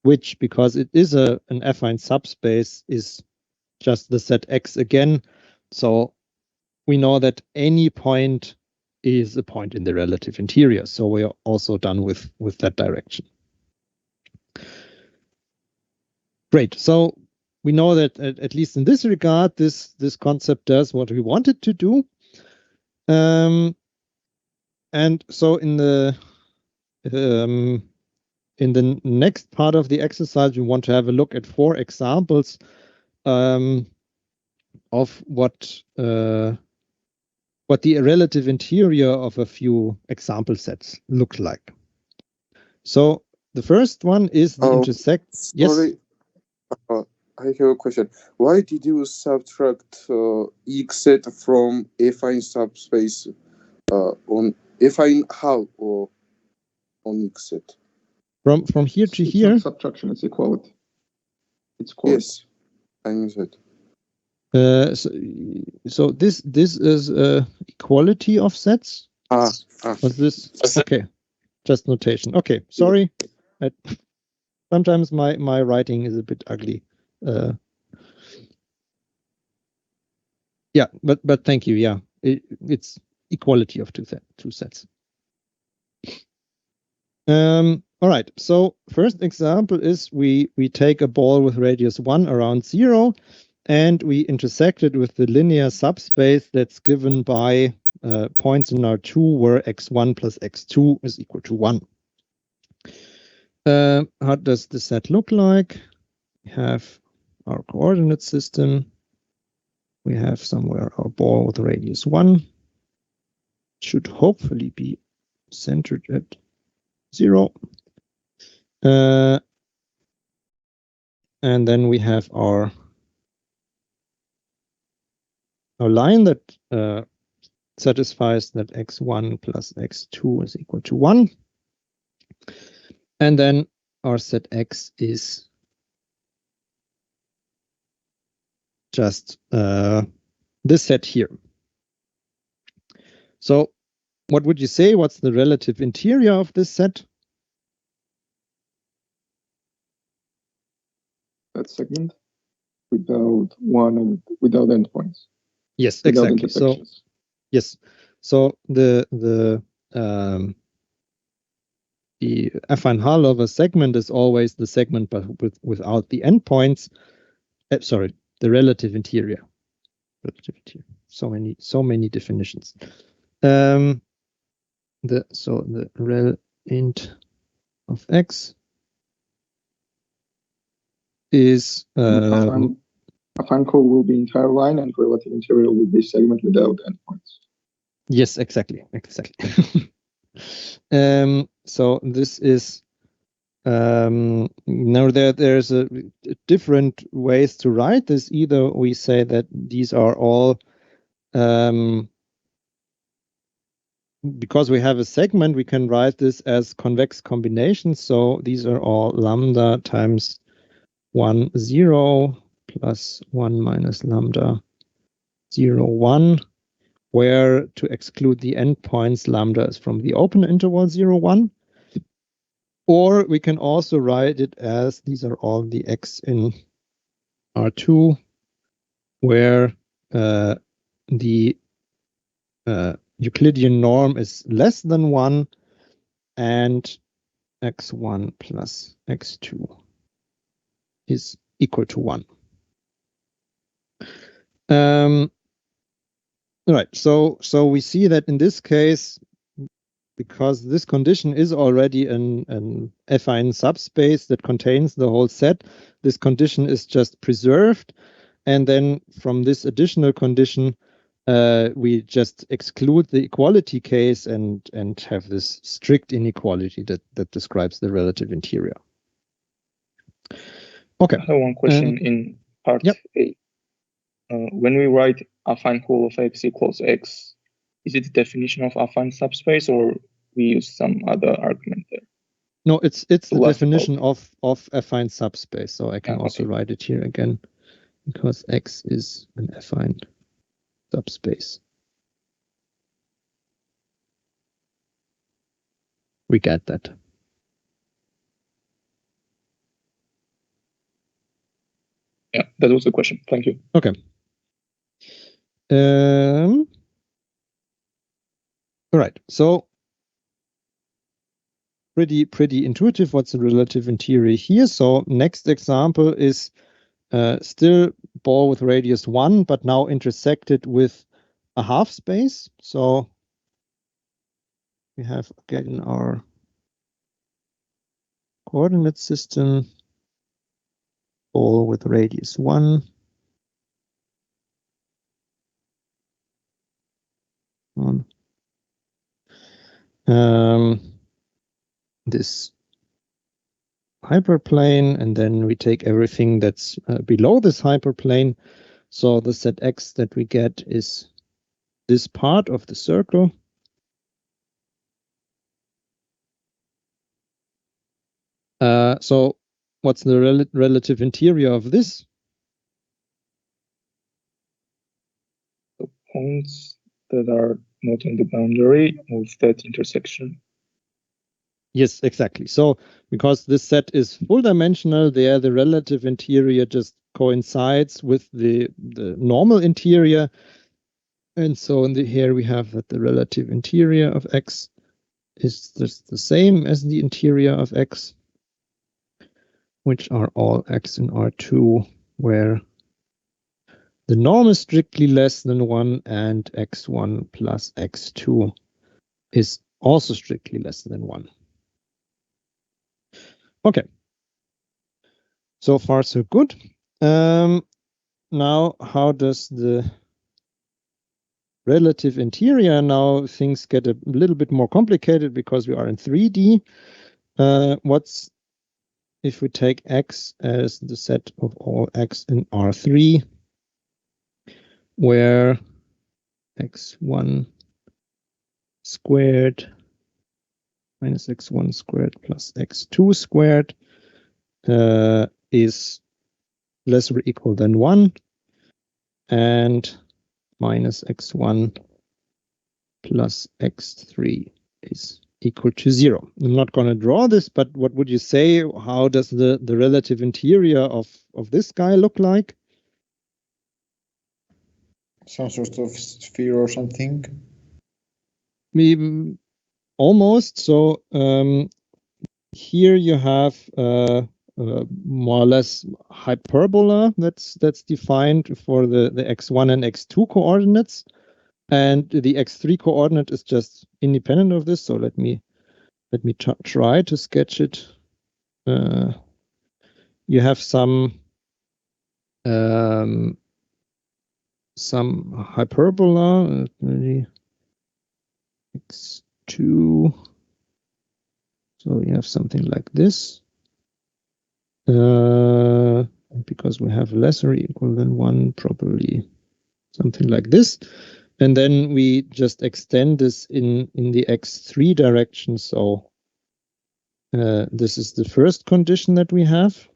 which, because it is an affine subspace, is just the set X again. So we know that any point is a point in the relative interior. So we are also done with that direction. Great. So we know that at least in this regard, this concept does what we want it to do. And so in the next part of the exercise, we want to have a look at 4 examples of what the relative interior of a few example sets look like. So the first one is the intersect. Sorry. Yes. I have a question. Why did you subtract X set from affine subspace on affine hull or on X set? From here to here? It's not subtraction, it's equality. It's equality. Yes, I knew that. So this is equality of sets? Was this? Okay, just notation. Okay, sorry. Sometimes my writing is a bit ugly. Yeah, but thank you. Yeah, it's equality of two sets. All right, so first example is we take a ball with radius 1 around 0, and we intersect it with the linear subspace that's given by points in R2 where x1 plus x2 is equal to 1. How does the set look like? We have our coordinate system. We have somewhere our ball with radius 1. Should hopefully be centered at 0. And then we have our line that satisfies that x1 plus x2 is equal to 1. And then our set x is just this set here. So what would you say? What's the relative interior of this set? That segment without one and without endpoints. Yes, Without exactly. So intersections. yes, so the affine hull of a segment is always the segment but without the endpoints. Sorry, the relative interior. So many definitions. The rel int of x is affine hull will be entire line, and relative interior will be segment without endpoints. yes, exactly. So this is now there's a different ways to write this. Either we say that these are all because we have a segment, we can write this as convex combinations. So these are all lambda times 1, 0 plus 1 minus lambda 0, 1, where to exclude the endpoints, lambda is from the open interval 0, 1. Or we can also write it as these are all the x in R2, where the Euclidean norm is less than 1, and x1 plus x2 is equal to 1. Right, so we see that in this case, because this condition is already an affine subspace that contains the whole set, this condition is just preserved, and then from this additional condition, we just exclude the equality case and have this strict inequality that describes the relative interior. Okay. I have one question in part A. When we write affine hull of x equals x, is it the definition of affine subspace, or we use some other argument there? No, it's the definition of affine subspace. So I can also write it here again, because x is an affine subspace. We get that. Yeah, that was the question. Thank you. Okay. All right. So pretty intuitive. What's the relative interior here? So next example is still ball with radius 1, but now intersected with a half space. So we have again our coordinate system, ball with radius 1. This hyperplane, and then we take everything that's below this hyperplane. So the set x that we get is this part of the circle. So what's the relative interior of this? The points that are not on the boundary of that intersection. Yes, exactly. So because this set is full dimensional, there the relative interior just coincides with the normal interior. And so here we have that the relative interior of X is just the same as the interior of X, which are all X in R2, where the norm is strictly less than 1 and X1 plus X2 is also strictly less than 1. Okay. So far, so good. Now, how does the relative interior? Now things get a little bit more complicated because we are in 3D. What's if we take X as the set of all X in R3, where X1 squared minus X1 squared plus X2 squared is less or equal than 1, and minus X1 plus X3 is equal to 0. I'm not going to draw this, but what would you say? How does the relative interior of this guy look like? Some sort of sphere or something? Maybe almost. So here you have more or less hyperbola that's defined for the x1 and x2 coordinates, and the x3 coordinate is just independent of this. So let me try to sketch it. You have some hyperbola, x2. So you have something like this. Because we have less or equal than 1, probably something like this. And then we just extend this in the x3 direction. So this is the first condition that we have.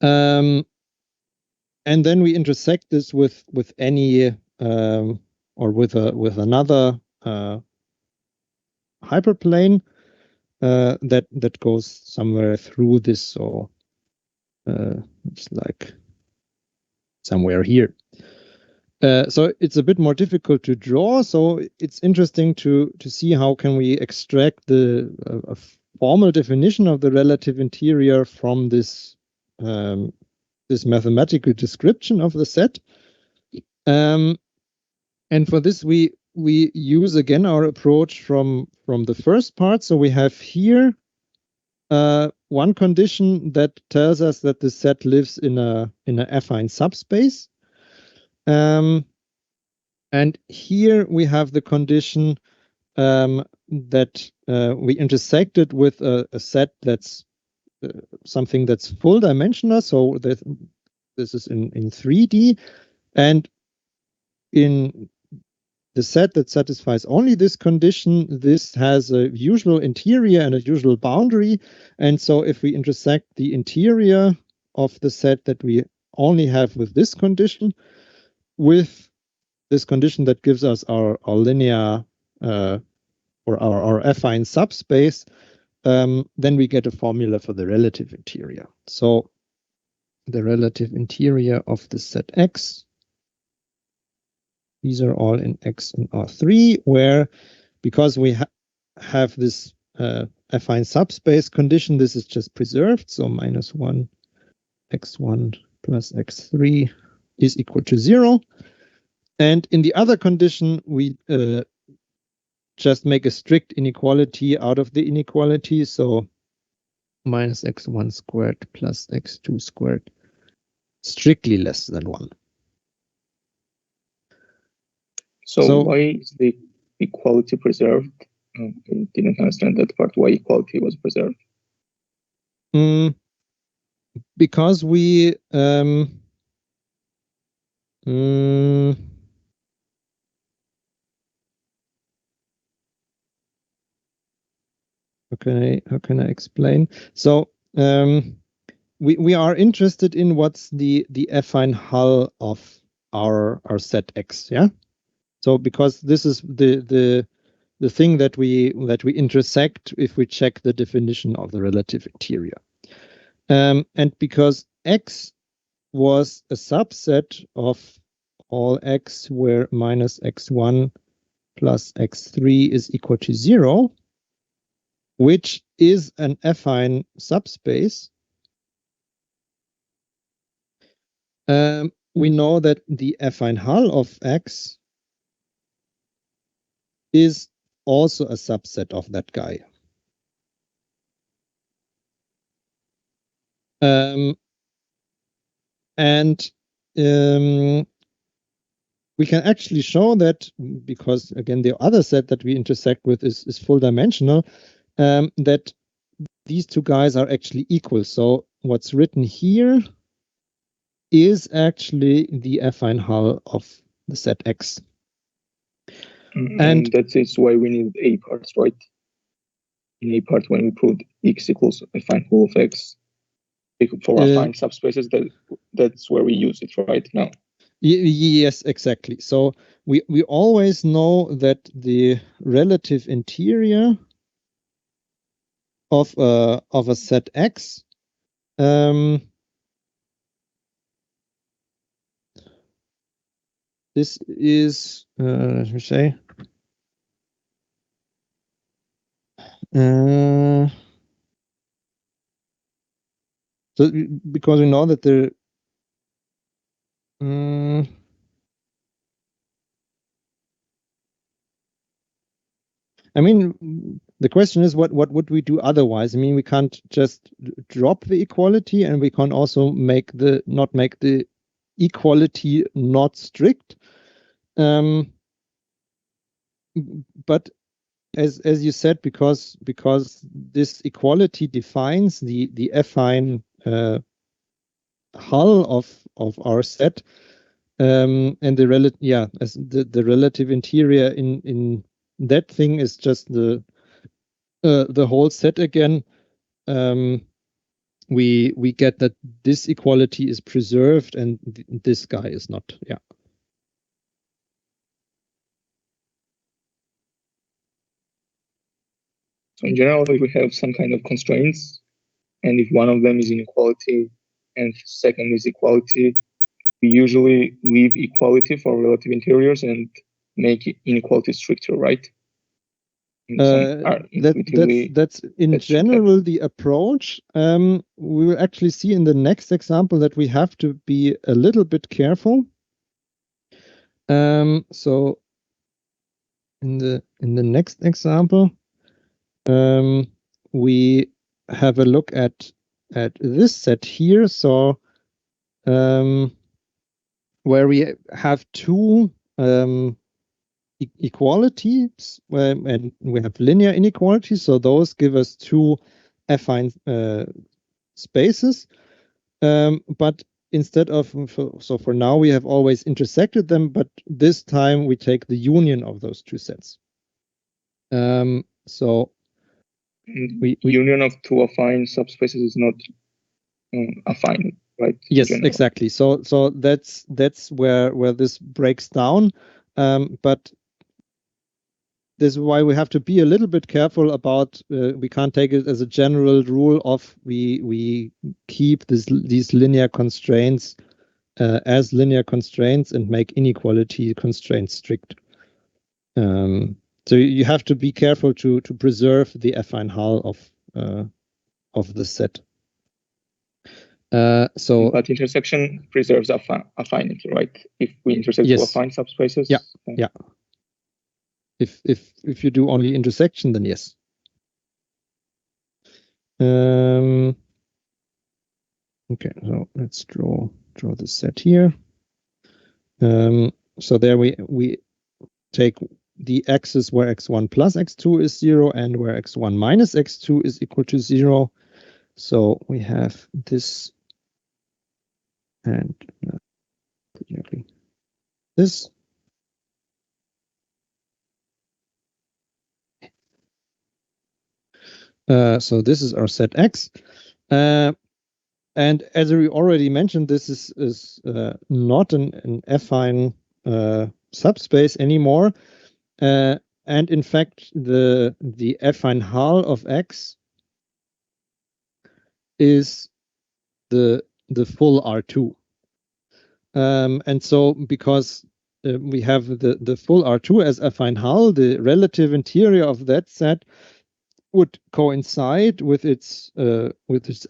And then we intersect this with any or with another hyperplane that goes somewhere through this. So it's like somewhere here. So it's a bit more difficult to draw. So it's interesting to see how can we extract the a formal definition of the relative interior from this this mathematical description of the set. And for this we use again our approach from the first part. So we have here one condition that tells us that the set lives in a affine subspace. And here we have the condition that we intersected with a set that's something that's full dimensional. So that this is in 3D, and in the set that satisfies only this condition, this has a usual interior and a usual boundary. And so if we intersect the interior of the set that we only have with this condition, with this condition that gives us our linear or our affine subspace, then we get a formula for the relative interior. So the relative interior of the set X, these are all in X and R3, where because we have this affine subspace condition, this is just preserved. So minus 1 X1 plus X3 is equal to 0. And in the other condition, we just make a strict inequality out of the inequality. So minus X1 squared plus X2 squared, strictly less than 1. So why is the equality preserved? I didn't understand that part, why equality was preserved. Because we how can I explain? So we are interested in what's the affine hull of our set X, yeah. So because this is the thing that we intersect if we check the definition of the relative interior, and because X was a subset of all x where minus x1 plus x3 is equal to 0, which is an affine subspace, we know that the affine hull of X is also a subset of that guy. We can actually show that, because again the other set that we intersect with is full dimensional, that these two guys are actually equal. So what's written here is actually the affine hull of the set X. And that is why we need A parts, right? In A part, when we put X equals affine hull of X for affine subspaces, that's where we use it right now. Yes, exactly. So we always know that the relative interior of a set X this is let me say so because we know that the I mean, the question is, what would we do otherwise? I mean, we can't just drop the equality, and we can also not make the equality not strict. But as you said, because this equality defines the affine hull of our set, and the relative interior in that thing is just the whole set again. We get that this equality is preserved and this guy is not. Yeah. So in general, if we have some kind of constraints, and if one of them is inequality and second is equality, we usually leave equality for relative interiors and make inequality stricter, right? That's in general the approach. We will actually see in the next example that we have to be a little bit careful. So in the next example, we have a look at this set here. So where we have two equalities, and we have linear inequalities, so those give us two affine spaces, but instead of so for now we have always intersected them, but this time we take the union of those two sets. So we union of two affine subspaces is not affine, right? Yes, exactly. So that's where this breaks down, but this is why we have to be a little bit careful about. We can't take it as a general rule of we keep these linear constraints as linear constraints and make inequality constraints strict. So you have to be careful to preserve the affine hull of the set. But intersection preserves affinity, right? If we intersect two affine subspaces. Yeah. If you do only intersection, then yes. Okay, so let's draw the set here. So there we take the axis where x1 plus x2 is 0 and where x1 minus x2 is equal to 0. So we have this and this. So this is our set X. And as we already mentioned, this is not an affine subspace anymore. And in fact, the affine hull of X is the full R2. And so because we have the full R2 as affine hull, the relative interior of that set would coincide with its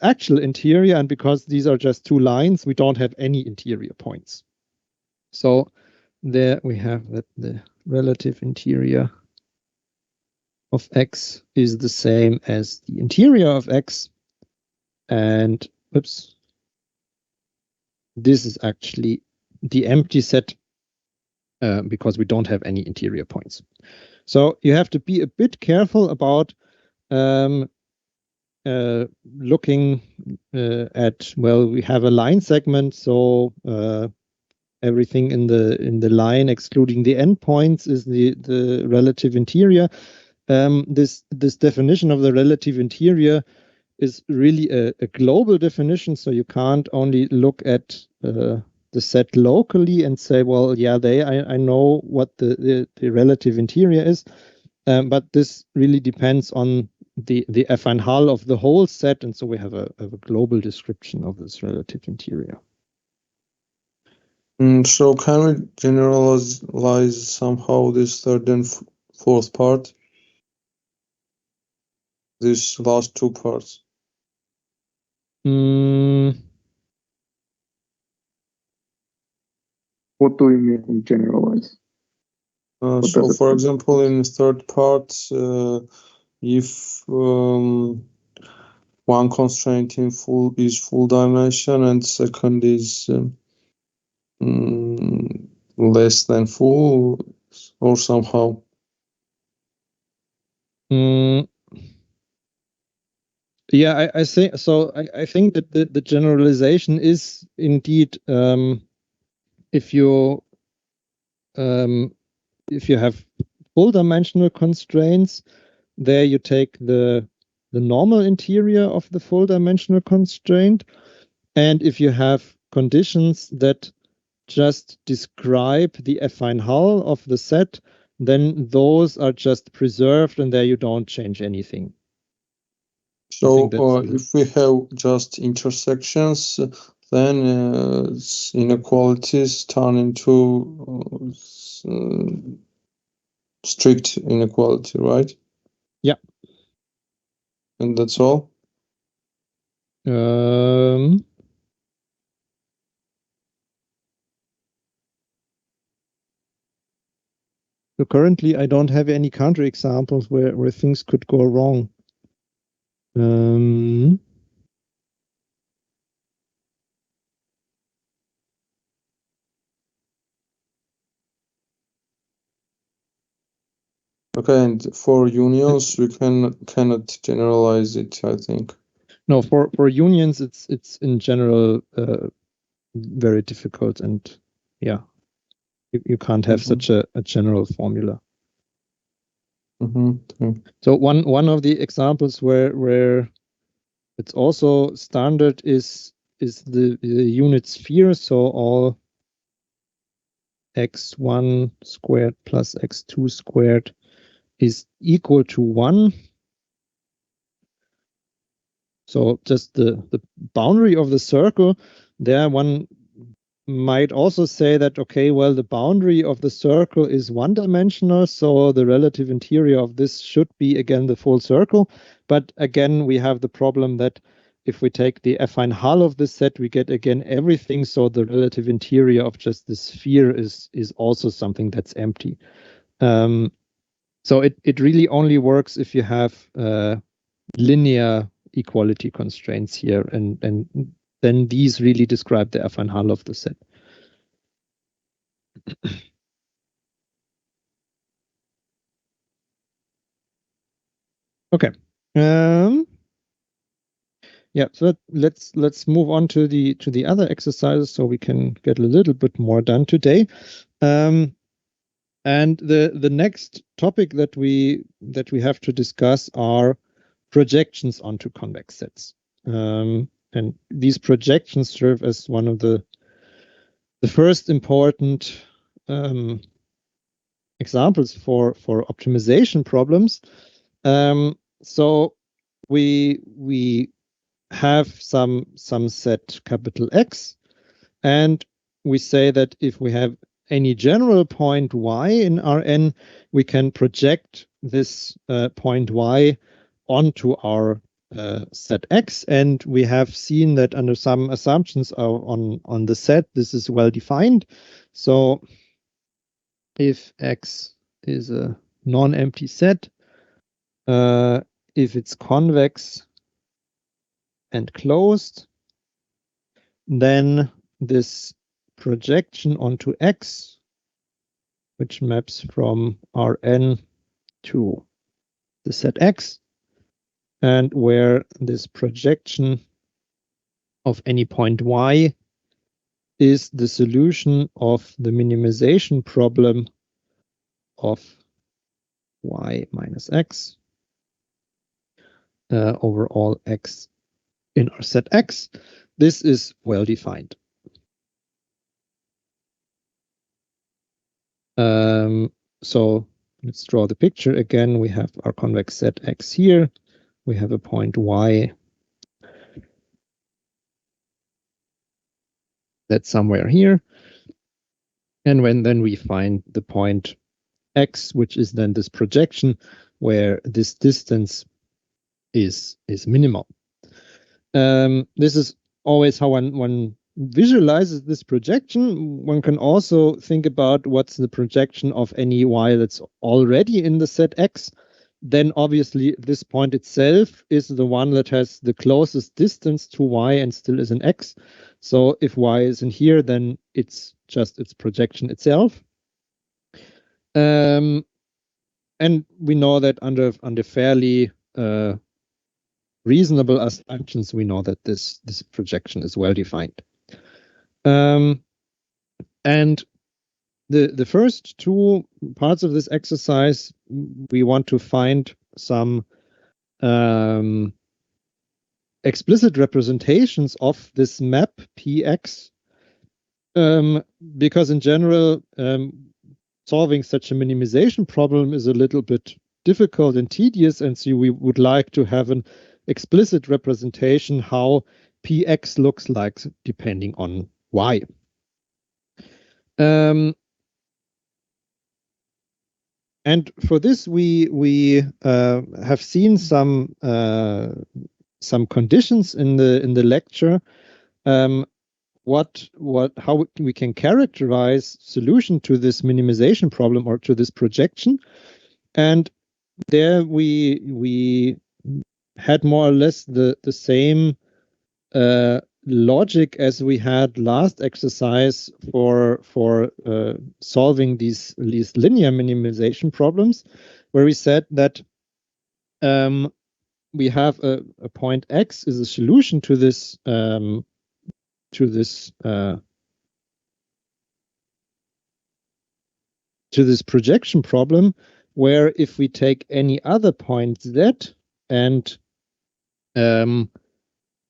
actual interior, and because these are just two lines, we don't have any interior points. So there we have that the relative interior of X is the same as the interior of X, and oops, this is actually the empty set because we don't have any interior points. So you have to be a bit careful about looking at, well, we have a line segment, so everything in the line excluding the endpoints is the relative interior. This definition of the relative interior is really a global definition, so you can't only look at the set locally and say, well, yeah, I know what the relative interior is, but this really depends on the affine hull of the whole set, and so we have a global description of this relative interior. So can we generalize somehow this third and fourth part? These last two parts? What do you mean generalize? So, for example, in third part, if one constraint in full dimension and second is less than full, or somehow. Yeah, I think so. I think that the generalization is indeed if you have full dimensional constraints, there you take the normal interior of the full dimensional constraint, and if you have conditions that just describe the affine hull of the set, then those are just preserved, and there you don't change anything. So if we have just intersections, then inequalities turn into strict inequality, right? Yeah. And that's all? So currently, I don't have any counterexamples where things could go wrong. Okay, and for unions, we cannot generalize it, I think. No, for unions, it's in general very difficult, and yeah, you can't have such a general formula. So one of the examples where it's also standard is the unit sphere. So all x1 squared plus x2 squared is equal to 1. So just the boundary of the circle, there one might also say that, okay, well, the boundary of the circle is one-dimensional, so the relative interior of this should be, again, the full circle. But again, we have the problem that if we take the affine hull of this set, we get, again, everything. So the relative interior of just the sphere is also something that's empty. So it really only works if you have linear equality constraints here, and then these really describe the affine hull of the set. Okay. Yeah, so let's move on to the other exercises so we can get a little bit more done today. And the next topic that we have to discuss are projections onto convex sets. And these projections serve as one of the first important examples for optimization problems. So we have some set capital X, and we say that if we have any general point y in Rn, we can project this point y onto our set X, and we have seen that under some assumptions on the set, this is well defined. So if X is a non-empty set, if it's convex and closed, then this projection onto X, which maps from Rn to the set X, and where this projection of any point y is the solution of the minimization problem of y minus x over all x in our set X. This is well defined. So let's draw the picture again. We have our convex set X here. We have a point y that's somewhere here. And then we find the point X, which is then this projection where this distance is minimal. This is always how one visualizes this projection. One can also think about what's the projection of any y that's already in the set X. Then obviously this point itself is the one that has the closest distance to y and still is an X. So if y is in here, then it's just its projection itself. And we know that under fairly reasonable assumptions, we know that this projection is well defined. And the first two parts of this exercise, we want to find some explicit representations of this map Px, because in general, solving such a minimization problem is a little bit difficult and tedious, and so we would like to have an explicit representation how Px looks like depending on y. And for this, we have seen some conditions in the lecture. How we can characterize solution to this minimization problem or to this projection, and there we had more or less the same logic as we had last exercise for solving these linear minimization problems, where we said that we have a point X is a solution to this projection problem, where if we take any other point Z and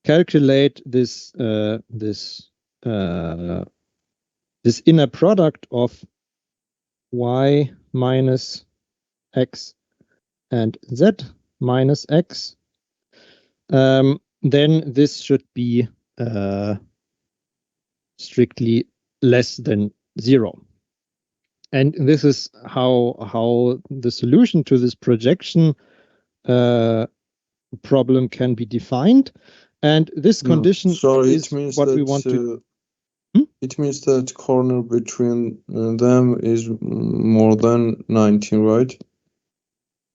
calculate this inner product of y minus x and z minus x, then this should be strictly less than 0. And this is how the solution to this projection problem can be defined. And this condition is what we want to... It means that corner between them is more than 19, right?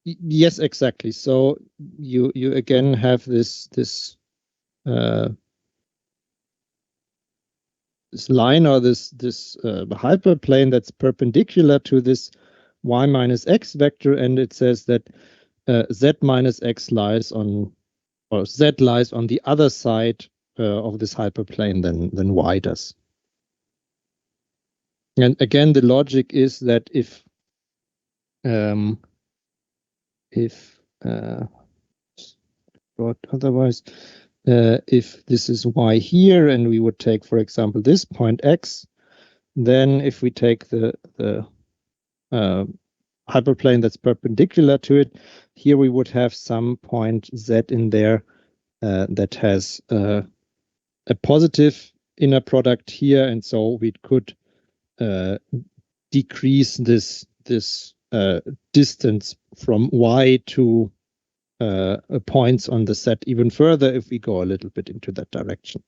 Yes, exactly. So you again have this line or this hyperplane that's perpendicular to this y minus x vector, and it says that z minus x lies on, or z lies on the other side of this hyperplane than y does. And again, the logic is that if this is y here, and we would take, for example, this point x, then if we take the hyperplane that's perpendicular to it, here we would have some point z in there that has a positive inner product here, and so we could decrease this distance from y to points on the set even further if we go a little bit into that direction.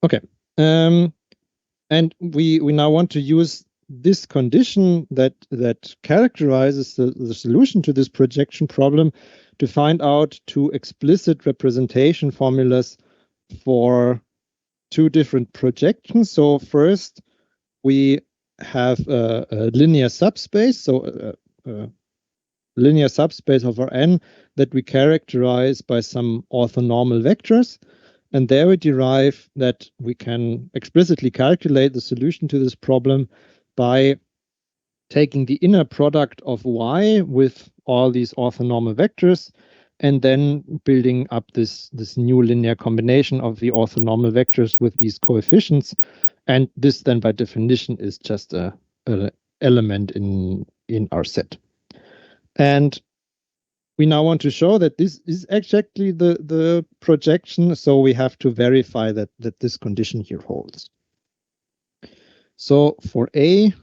Okay, and we now want to use this condition that characterizes the solution to this projection problem to find out two explicit representation formulas for two different projections. So first, we have a linear subspace, so a linear subspace over n that we characterize by some orthonormal vectors. And there we derive that we can explicitly calculate the solution to this problem by taking the inner product of y with all these orthonormal vectors, and then building up this new linear combination of the orthonormal vectors with these coefficients. And this then by definition is just a element in our set. And we now want to show that this is exactly the projection, so we have to verify that this condition here holds. So for A,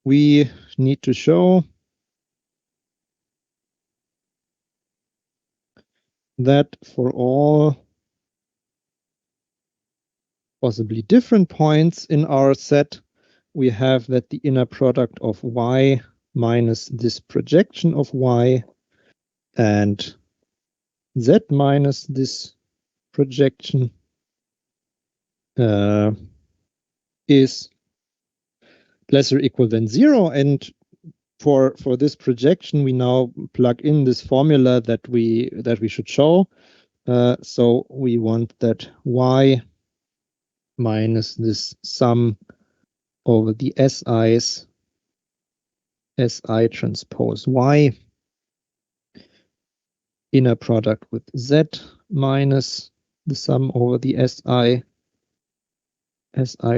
we need to show that for all possibly different points in our set, we have that the inner product of y minus this projection of y and z minus this projection is less or equal than 0. And for this projection, we now plug in this formula that we should show. So we want that y minus this sum over the SI's SI transpose y inner product with z minus the sum over the SI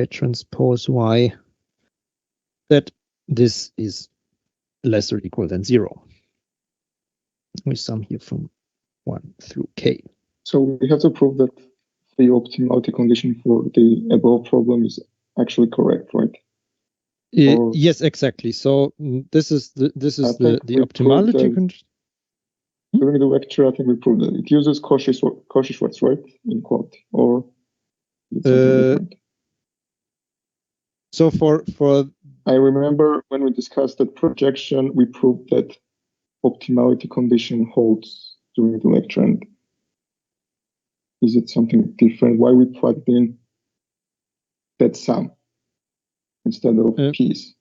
transpose y, that this is less or equal than 0. We sum here from 1 through k. So we have to prove that the optimality condition for the above problem is actually correct, right? Yes, exactly. So this is the optimality condition. During the lecture, I think we proved that it uses Cauchy-Schwarz, right? In quote, or so for I remember when we discussed that projection, we proved that optimality condition holds during the lecture. And is it something different? Why we plugged in that sum instead of p's?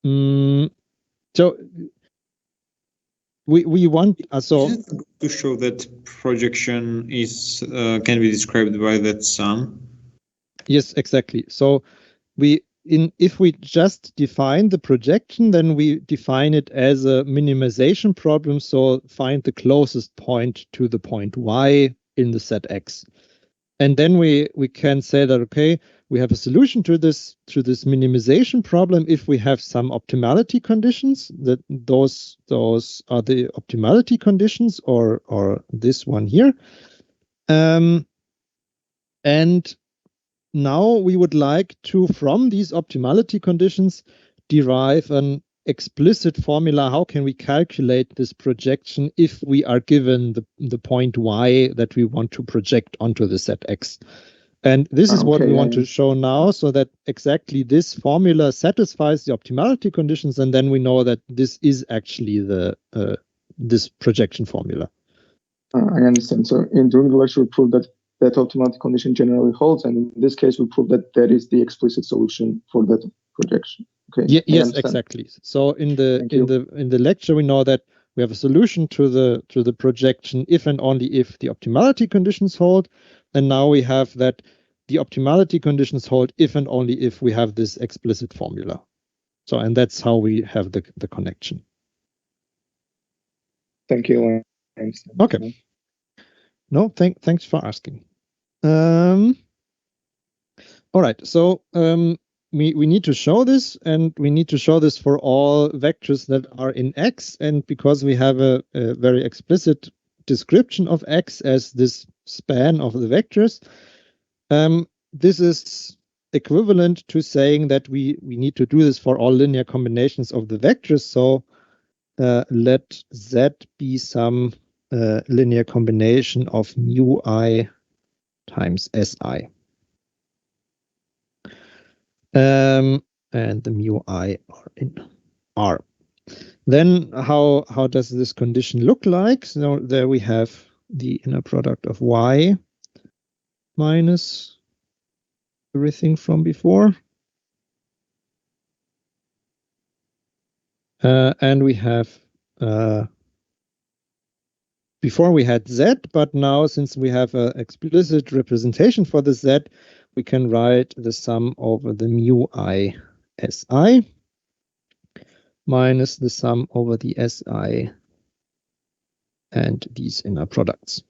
So we want to show that projection is can be described by that sum. Yes, exactly. So if we just define the projection, then we define it as a minimization problem. So find the closest point to the point y in the set X. And then we can say that, okay, we have a solution to this minimization problem if we have some optimality conditions, that those are the optimality conditions, or this one here. And now we would like to, from these optimality conditions, derive an explicit formula. How can we calculate this projection if we are given the point y that we want to project onto the set X? And this is what we want to show now, so that exactly this formula satisfies the optimality conditions, and then we know that this is actually this projection formula. I understand. So during the lecture, we proved that optimality condition generally holds, and in this case, we proved that is the explicit solution for that projection. Okay. Yes, exactly. So in the lecture, we know that we have a solution to the projection if and only if the optimality conditions hold, and now we have that the optimality conditions hold if and only if we have this explicit formula. So, and that's how we have the connection. Thank you. Okay. No, thanks for asking. All right. So we need to show this, and we need to show this for all vectors that are in X. And because we have a very explicit description of X as this span of the vectors. This is equivalent to saying that we need to do this for all linear combinations of the vectors. So let Z be some linear combination of mu I times Si. And the mu I are in R. Then how does this condition look like? So there we have the inner product of Y minus everything from before. And we have, before we had Z, but now since we have an explicit representation for the Z, we can write the sum over the mu I Si minus the sum over the Si and these inner products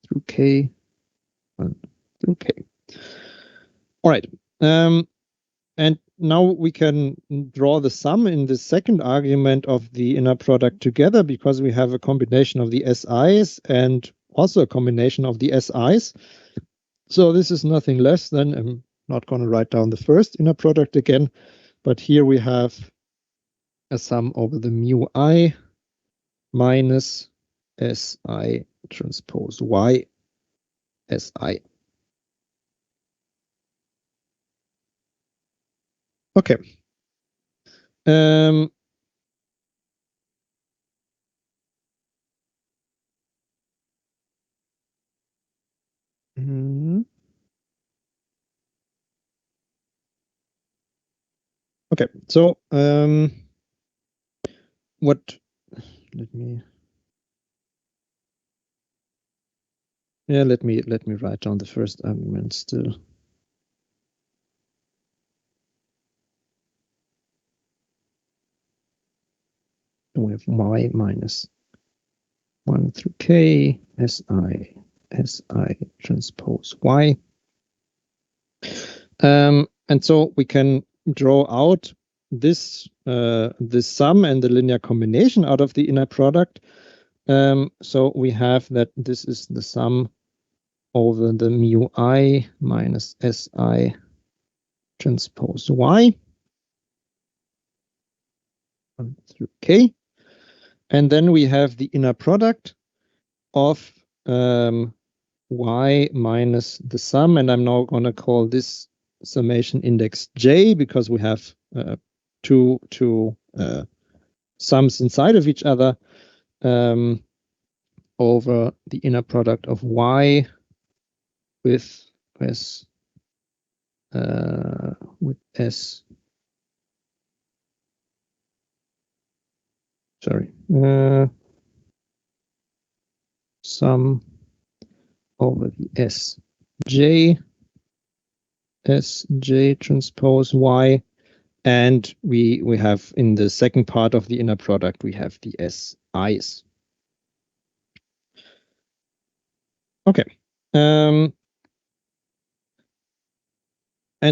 through K and through K. All right. And now we can draw the sum in the second argument of the inner product together, because we have a combination of the SIs and also a combination of the SIs. So this is nothing less than, I'm not going to write down the first inner product again, but here we have a sum over the mu I minus Si transpose Y Si. Okay. Okay, so let me write down the first argument still. We have Y minus 1 through K Si transpose Y. And so we can draw out this this sum and the linear combination out of the inner product. So we have that this is the sum over the mu I minus Si transpose Y 1 through K. And then we have the inner product of Y minus the sum, and I'm now going to call this summation index J, because we have two sums inside of each other, over the inner product of Y with S sum over the Sj transpose Y, and we have in the second part of the inner product we have the Si's. Okay. And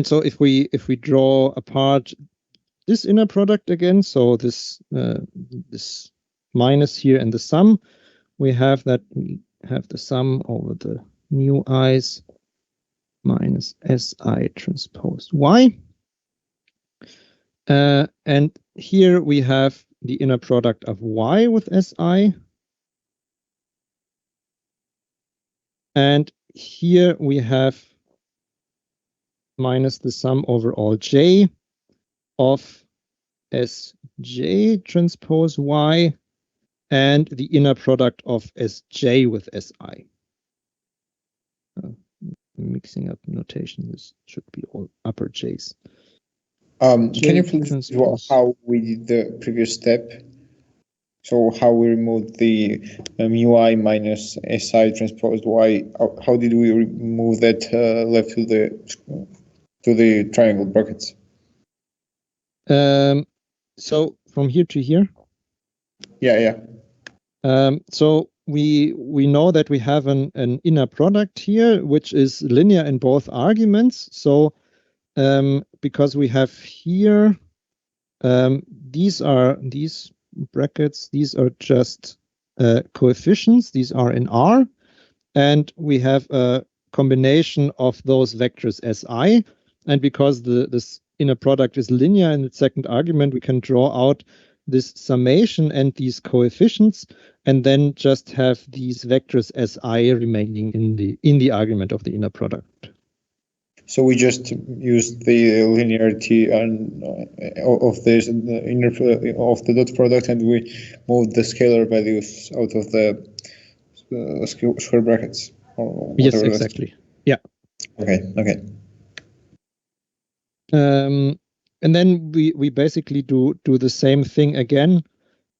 so if we draw apart this inner product again, so this this minus here and the sum, we have that we have the sum over the mu I's minus Si transpose Y. And here we have the inner product of Y with Si. And here we have minus the sum over all J of Sj transpose Y and the inner product of Sj with Si. Mixing up notation, this should be all upper J's. Can you please draw how we did the previous step? So how we removed the mu I minus Si transpose Y? How did we remove that left to the triangle brackets? So from here to here. Yeah. So we know that we have an inner product here, which is linear in both arguments. So because we have here, these brackets, these are just coefficients. These are in R, and we have a combination of those vectors Si. And because this inner product is linear in its second argument, we can draw out this summation and these coefficients, and then just have these vectors Si remaining in the argument of the inner product. So we just use the linearity of this inner of the dot product, and we move the scalar values out of the square brackets. Or yes, exactly. Yeah. Okay. And then we basically do the same thing again,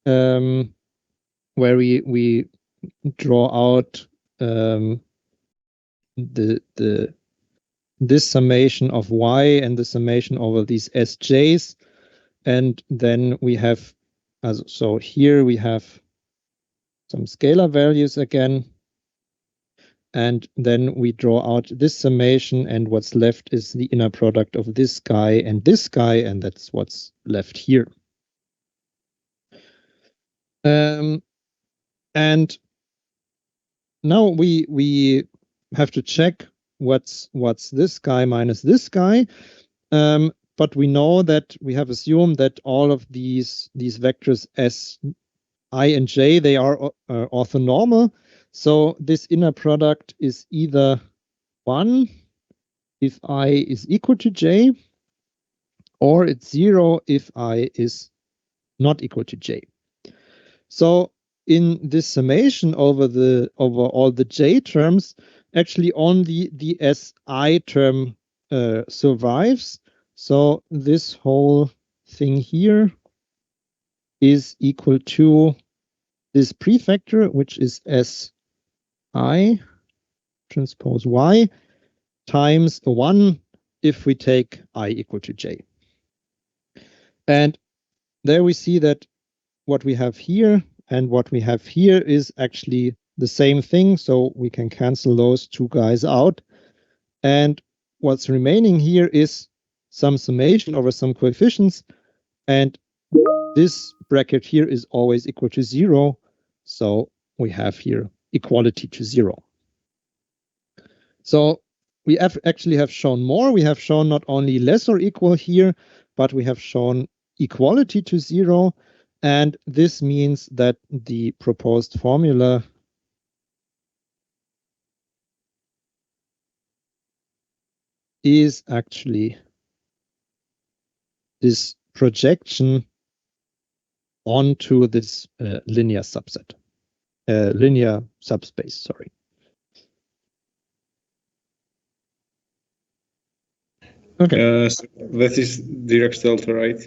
where we draw out this summation of y and the summation over these sj's, and then we have so here we have some scalar values again, and then we draw out this summation, and what's left is the inner product of this guy, and that's what's left here. And now we have to check what's this guy minus this guy, but we know that we have assumed that all of these vectors S, I, and J, they are orthonormal. So this inner product is either 1 if I is equal to J, or it's 0 if I is not equal to J. So in this summation over all the J terms, actually only the Si term survives. So this whole thing here is equal to this prefactor, which is Si transpose Y, times 1 if we take I equal to J. And there we see that what we have here and what we have here is actually the same thing, so we can cancel those two guys out. And what's remaining here is some summation over some coefficients, and this bracket here is always equal to 0, so we have here equality to 0. So we actually have shown more. We have shown not only less or equal here, but we have shown equality to 0. And this means that the proposed formula is actually this projection onto this linear subset, linear subspace, sorry. Okay. So that is Dirac's delta, right?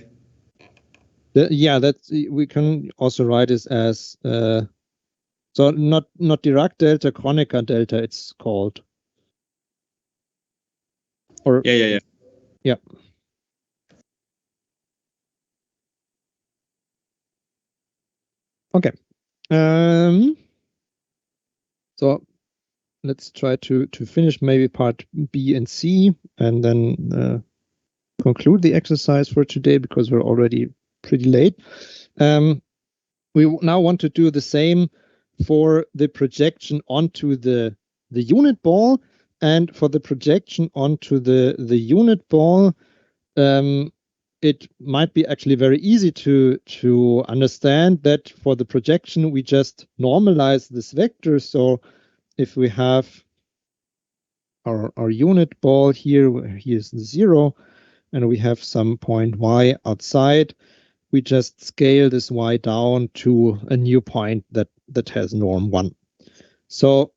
Yeah, that's, we can also write this as so not Dirac delta, Kronecker delta, it's called. Or Yeah. Yeah. Okay. So let's try to finish maybe part B and C, and then conclude the exercise for today because we're already pretty late. We now want to do the same for the projection onto the unit ball, and for the projection onto the unit ball, it might be actually very easy to understand that for the projection we just normalize this vector. So if we have our unit ball here, where here's 0, and we have some point y outside, we just scale this y down to a new point that has norm 1. So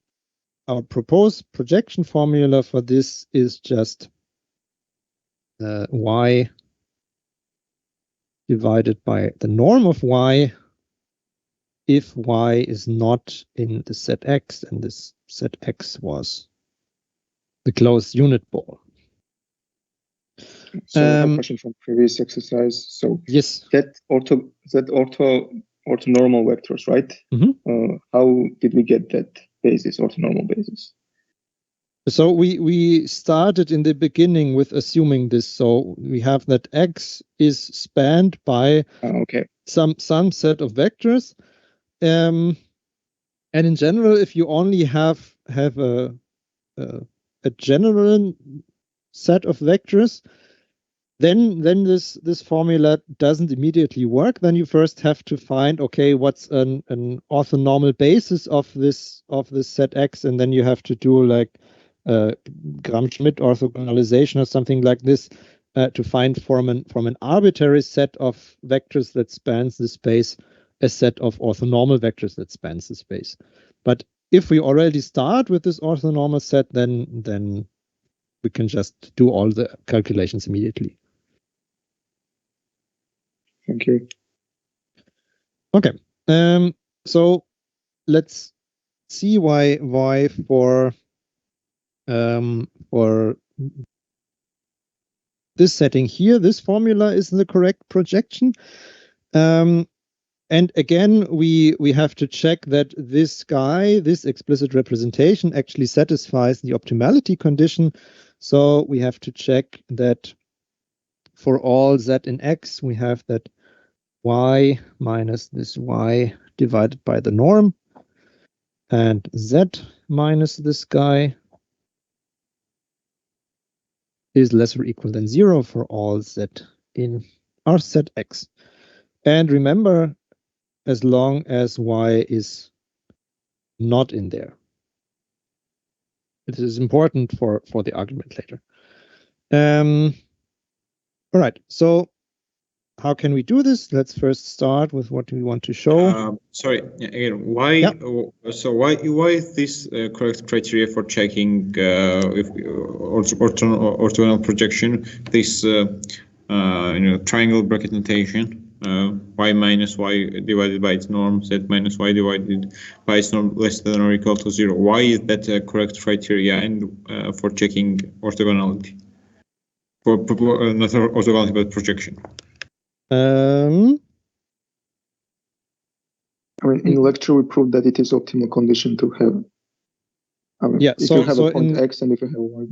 our proposed projection formula for this is just y divided by the norm of y if y is not in the set X, and this set X was the closed unit ball. So I have a question from previous exercise. So yes, that orthonormal vectors, right? Mm-hmm. How did we get that basis, orthonormal basis? So we started in the beginning with assuming this. So we have that X is spanned by okay, some set of vectors. And in general, if you only have a general set of vectors, then this formula doesn't immediately work. Then you first have to find, okay, what's an orthonormal basis of this set X, and then you have to do like Gram-Schmidt orthogonalization or something like this to find from an arbitrary set of vectors that spans the space a set of orthonormal vectors that spans the space. But if we already start with this orthonormal set, then we can just do all the calculations immediately. Thank you. Okay. So let's see why for this setting here, this formula is the correct projection. And again, we have to check that this explicit representation actually satisfies the optimality condition. So we have to check that for all z in X, we have that y minus this y divided by the norm, and z minus this guy is less or equal than 0 for all z in our set X. And remember, as long as y is not in there. It is important for the argument later. All right, so how can we do this? Let's first start with what we want to show. Sorry, again, why? Yeah. So why is this correct criteria for checking if orthogonal projection? This triangle bracket notation. Y minus y divided by its norm, z minus y divided by its norm less than or equal to 0. Why is that a correct criteria and for checking orthogonality? For not orthogonality, but projection. I mean, in lecture we proved that it is optimal condition to have. Yeah, if you have a point X and if you have Y.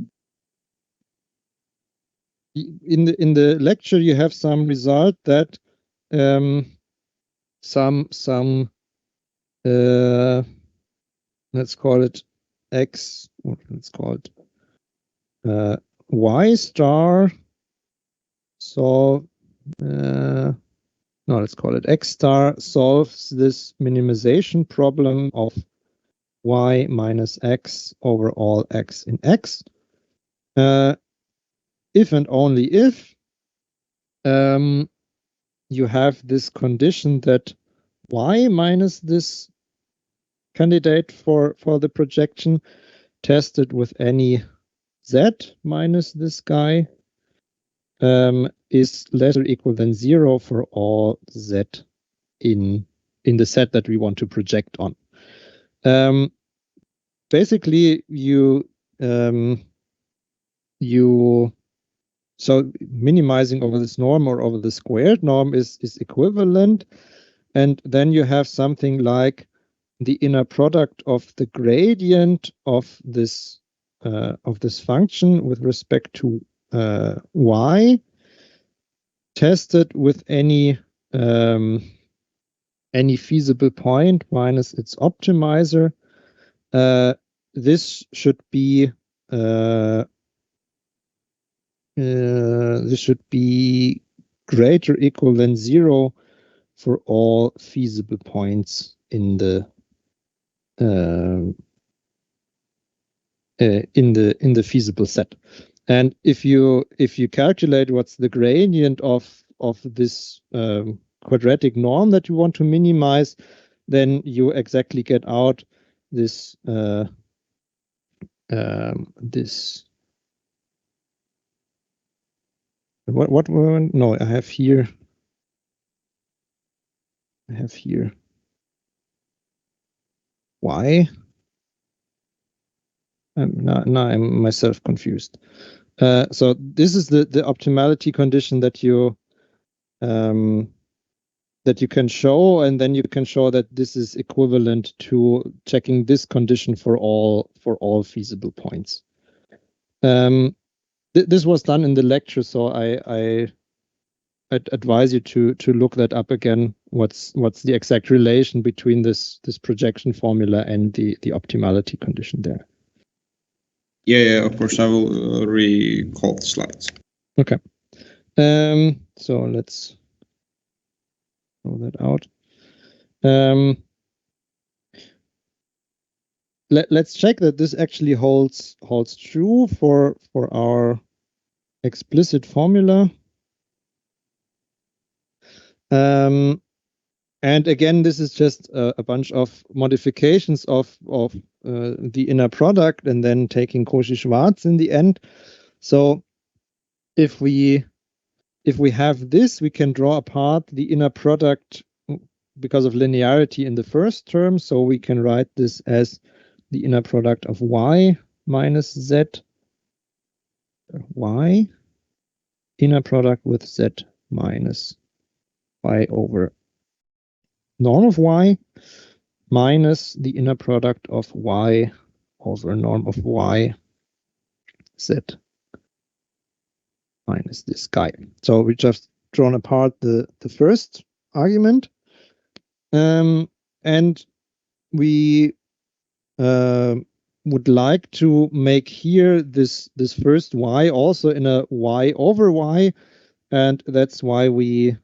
In the lecture, you have some result that some let's call it X. Let's call it Y star. So no, let's call it X star solves this minimization problem of Y minus X over all X in X. If and only if you have this condition that Y minus this candidate for the projection tested with any Z minus this guy is less or equal than 0 for all Z in the set that we want to project on. Basically, so minimizing over this norm or over the squared norm is equivalent, and then you have something like the inner product of the gradient of this function with respect to y tested with any feasible point minus its optimizer. This should be greater or equal than 0 for all feasible points in the feasible set. And if you calculate what's the gradient of this quadratic norm that you want to minimize, then you exactly get out this what no, I have here y. Now I'm myself confused. So this is the optimality condition that you can show, and then you can show that this is equivalent to checking this condition for all feasible points. This was done in the lecture, so I I'd advise you to look that up again. What's the exact relation between this projection formula and the optimality condition there? Yeah, of course. I will recall the slides. Okay. So let's roll that out. Let's check that this actually holds true for our explicit formula. And again, this is just a bunch of modifications of the inner product and then taking Cauchy-Schwarz in the end. So if we have this, we can draw apart the inner product because of linearity in the first term. So we can write this as the inner product of y minus z, y, inner product with z minus y over norm of y, minus the inner product of y over norm of y, z minus this guy. So we just drawn apart the first argument, and we would like to make here this first y also in a y over y, and that's why we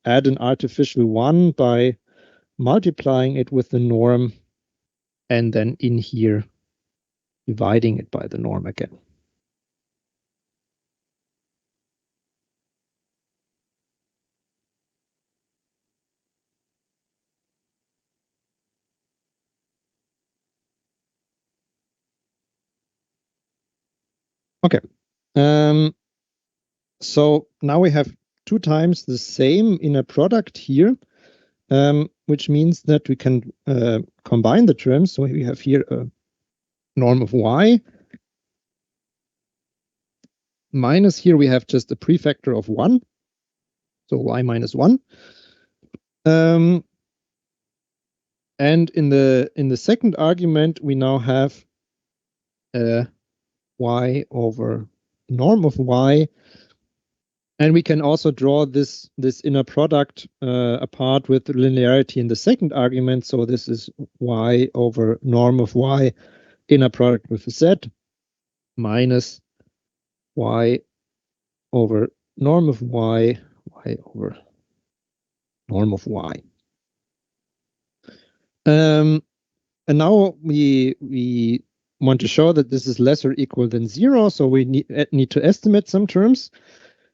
add an artificial 1 by multiplying it with the norm and then in here dividing it by the norm again. Okay. So now we have 2 times the same inner product here, which means that we can combine the terms. So we have here a norm of y, minus here we have just a prefactor of 1, so y minus 1. And in the second argument, we now have y over norm of y, and we can also draw this inner product apart with linearity in the second argument. So this is y over norm of y, inner product with z, minus y over norm of y, y over norm of y. And now we want to show that this is less or equal than 0, so we need to estimate some terms.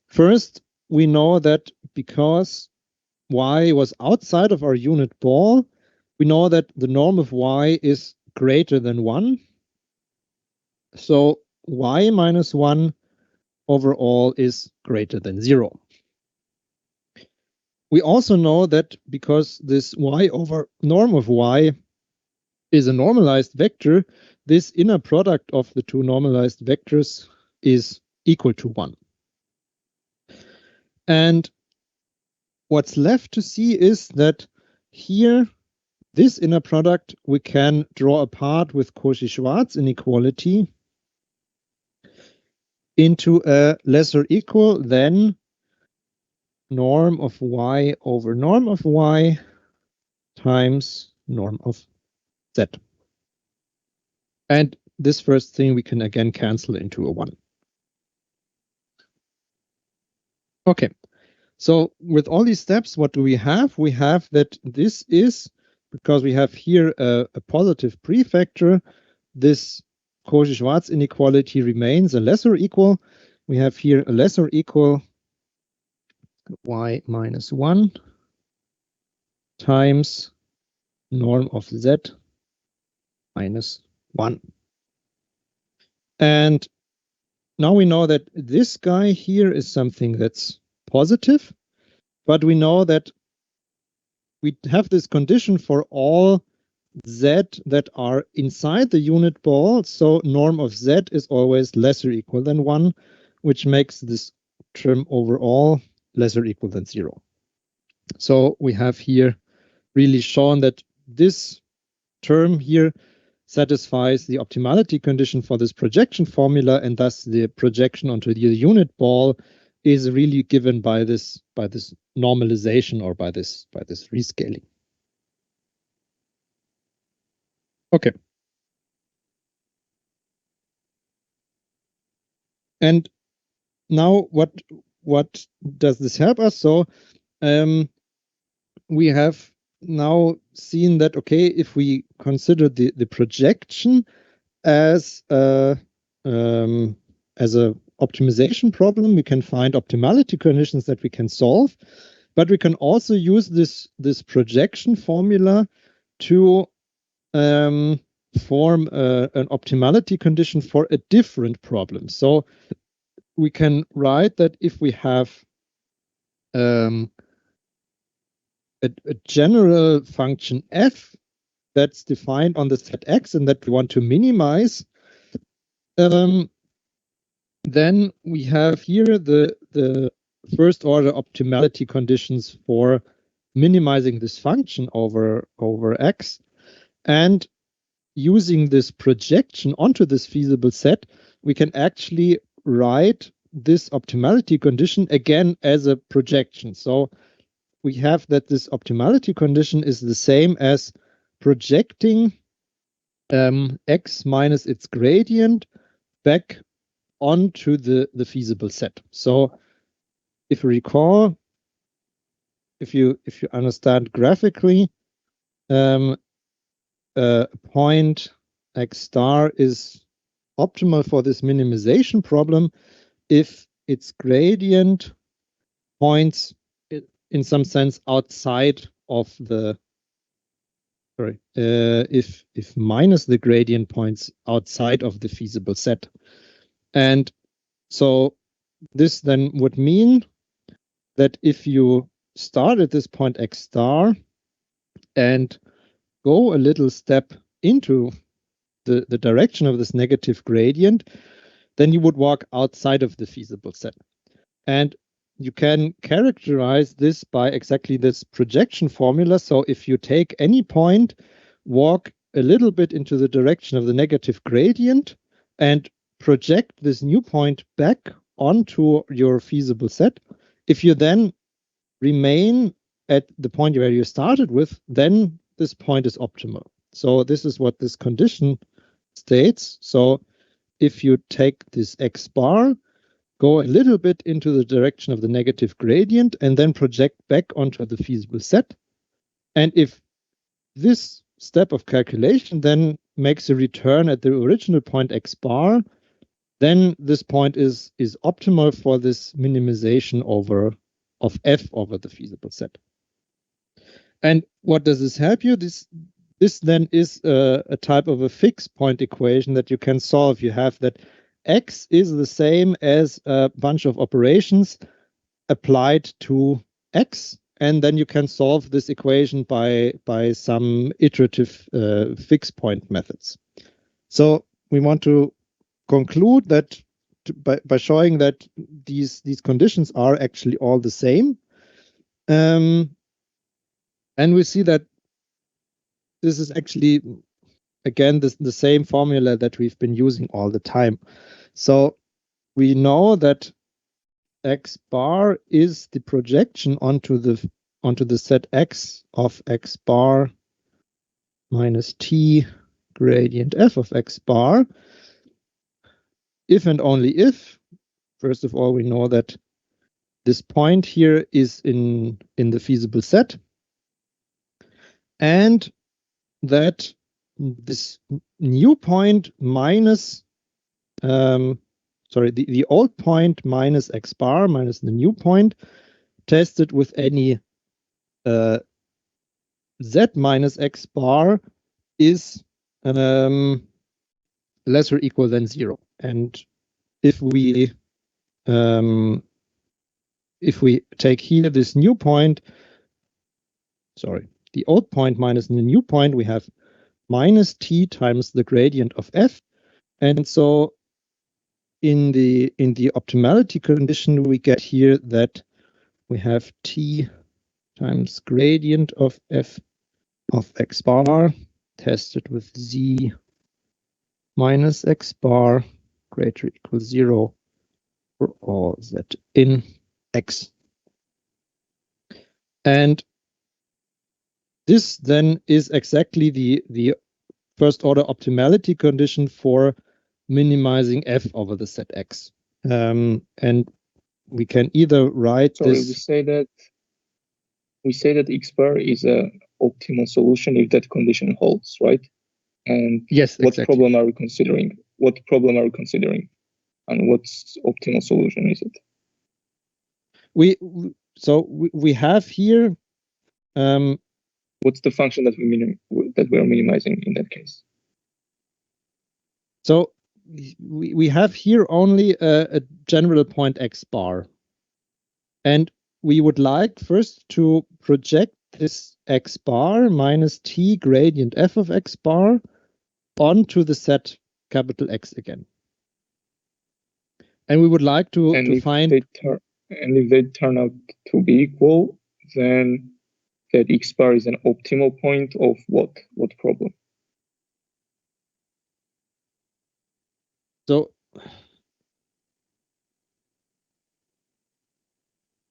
First, we know that because y was outside of our unit ball, we know that the norm of y is greater than 1. So y minus 1 overall is greater than 0. We also know that because this y over norm of y is a normalized vector, this inner product of the 2 normalized vectors is equal to 1. And what's left to see is that here, this inner product we can draw apart with Cauchy-Schwarz inequality into a lesser equal than norm of y over norm of y times norm of z. And this first thing we can again cancel into a 1. Okay. So with all these steps, what do we have? We have that this is, because we have here a positive prefactor, this Cauchy-Schwarz inequality remains a lesser equal. We have here a lesser equal y minus 1 times norm of z minus 1. And now we know that this guy here is something that's positive, but we know that we have this condition for all z that are inside the unit ball. So norm of z is always lesser equal than 1, which makes this term overall lesser equal than 0. So we have here really shown that this term here satisfies the optimality condition for this projection formula, and thus the projection onto the unit ball is really given by this normalization or by this rescaling. Okay. And now what does this help us? So we have now seen that, okay, if we consider the projection as a optimization problem, we can find optimality conditions that we can solve, but we can also use this projection formula to form an optimality condition for a different problem. So we can write that if we have a general function f that's defined on the set x and that we want to minimize, then we have here the first order optimality conditions for minimizing this function over x, and using this projection onto this feasible set, we can actually write this optimality condition again as a projection. So we have that this optimality condition is the same as projecting x minus its gradient back onto the feasible set. So if you recall, if you understand graphically, point x star is optimal for this minimization problem if its gradient points in some sense outside of the if minus the gradient points outside of the feasible set. And so this then would mean that if you start at this point x star and go a little step into the direction of this negative gradient, then you would walk outside of the feasible set. And you can characterize this by exactly this projection formula. So if you take any point, walk a little bit into the direction of the negative gradient and project this new point back onto your feasible set, if you then remain at the point where you started with, then this point is optimal. So this is what this condition states. So if you take this x bar, go a little bit into the direction of the negative gradient, and then project back onto the feasible set. And if this step of calculation then makes a return at the original point x bar, then this point is optimal for this minimization of f over the feasible set. And what does this help you? This then is a type of a fixed point equation that you can solve. You have that x is the same as a bunch of operations applied to x, and then you can solve this equation by some iterative fixed point methods. So we want to conclude that by showing that these conditions are actually all the same, and we see that this is actually, again, the same formula that we've been using all the time. So we know that x bar is the projection onto the set x of x bar minus t gradient f of x bar, if and only if, first of all, we know that this point here is in the feasible set, and that this new point minus the old point minus x bar minus the new point tested with any z minus x bar is less or equal than 0. And if we take here this new point, the old point minus the new point, we have minus t times the gradient of f. And so in the optimality condition, we get here that we have t times gradient of f of x bar tested with z minus x bar greater or equal 0 for all z in X. And this then is exactly the first order optimality condition for minimizing f over the set X. And we can either write this. We say that X bar is a optimal solution if that condition holds, right? And yes, what exactly. problem are we considering? What problem are we considering? And what's optimal solution is it? We have here. What's the function that we are minimizing in that case? So we have here only a general point X bar, and we would like first to project this X bar minus T gradient f of X bar onto the set capital X again. And we would like to find. And if they turn out to be equal, then that X bar is an optimal point of what problem? So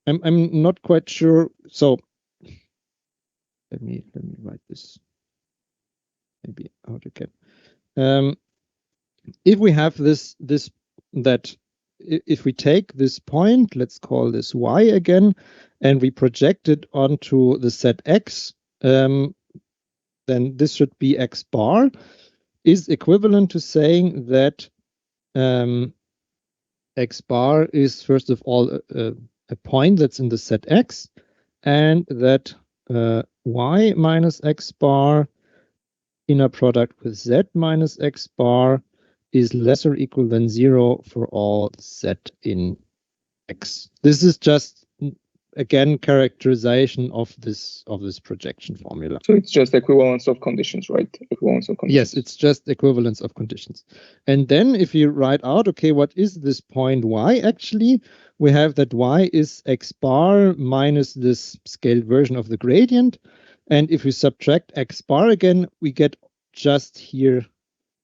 I'm not quite sure. So let me write this maybe out again. If we have if we take this point, let's call this y again, and we project it onto the set X, then this should be X bar is equivalent to saying that X bar is first of all a point that's in the set X, and that y minus X bar inner product with z minus X bar is less or equal than 0 for all z in X. This is just again characterization of this projection formula. So it's just equivalence of conditions, right? Equivalence of conditions. Yes, it's just equivalence of conditions. And then if you write out, okay, what is this point y actually? We have that y is X bar minus this scaled version of the gradient. And if we subtract X bar again, we get just here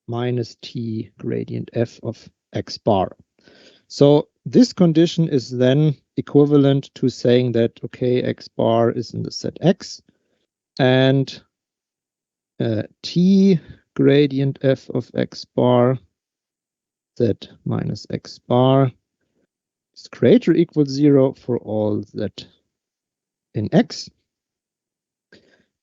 minus T gradient f of X bar. So this condition is then equivalent to saying that, okay, X bar is in the set X, and T gradient f of X bar z minus X bar is greater or equal to 0 for all z in X.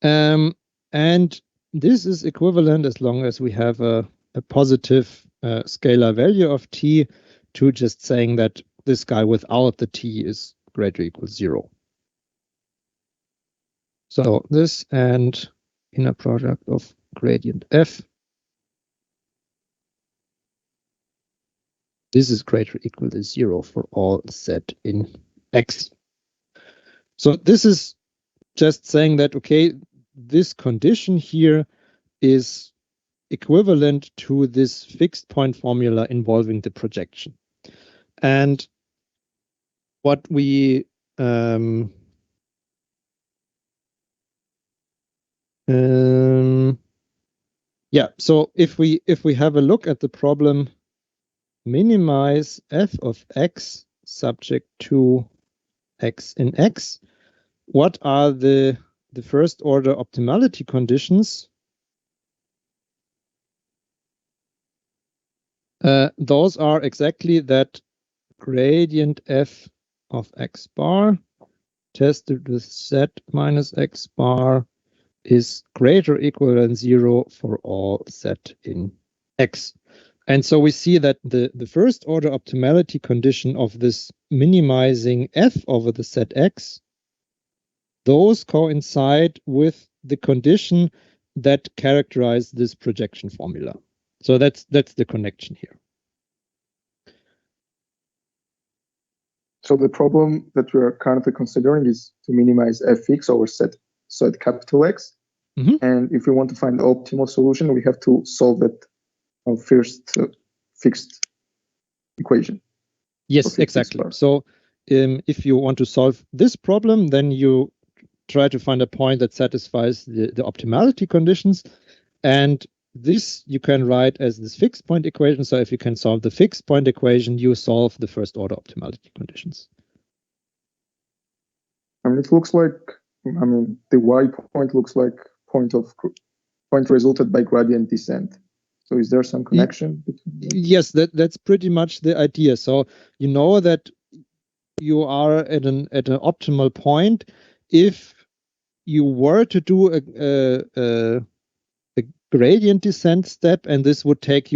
And this is equivalent, as long as we have a positive scalar value of T, to just saying that this guy without the T is greater or equal to 0. So this and inner product of gradient f, this is greater or equal to 0 for all z in X. So this is just saying that, okay, this condition here is equivalent to this fixed point formula involving the projection. And what we so if we have a look at the problem, minimize f of X subject to X in X, what are the first order optimality conditions? Those are exactly that gradient f of X bar tested with z minus X bar is greater or equal than 0 for all z in X. And so we see that the first order optimality condition of this minimizing f over the set X, those coincide with the condition that characterize this projection formula. So that's the connection here. So the problem that we are currently considering is to minimize fx over set capital X. Mm-hmm. And if we want to find the optimal solution, we have to solve that first fixed equation. Yes, exactly. So if you want to solve this problem, then you try to find a point that satisfies the optimality conditions. And this you can write as this fixed point equation. So if you can solve the fixed point equation, you solve the first order optimality conditions. I mean, it looks like, the y point looks like point resulted by gradient descent. So is there some connection between them? Yes, that's pretty much the idea. So you know that you are at an optimal point if you were to do a gradient descent step, and this would take you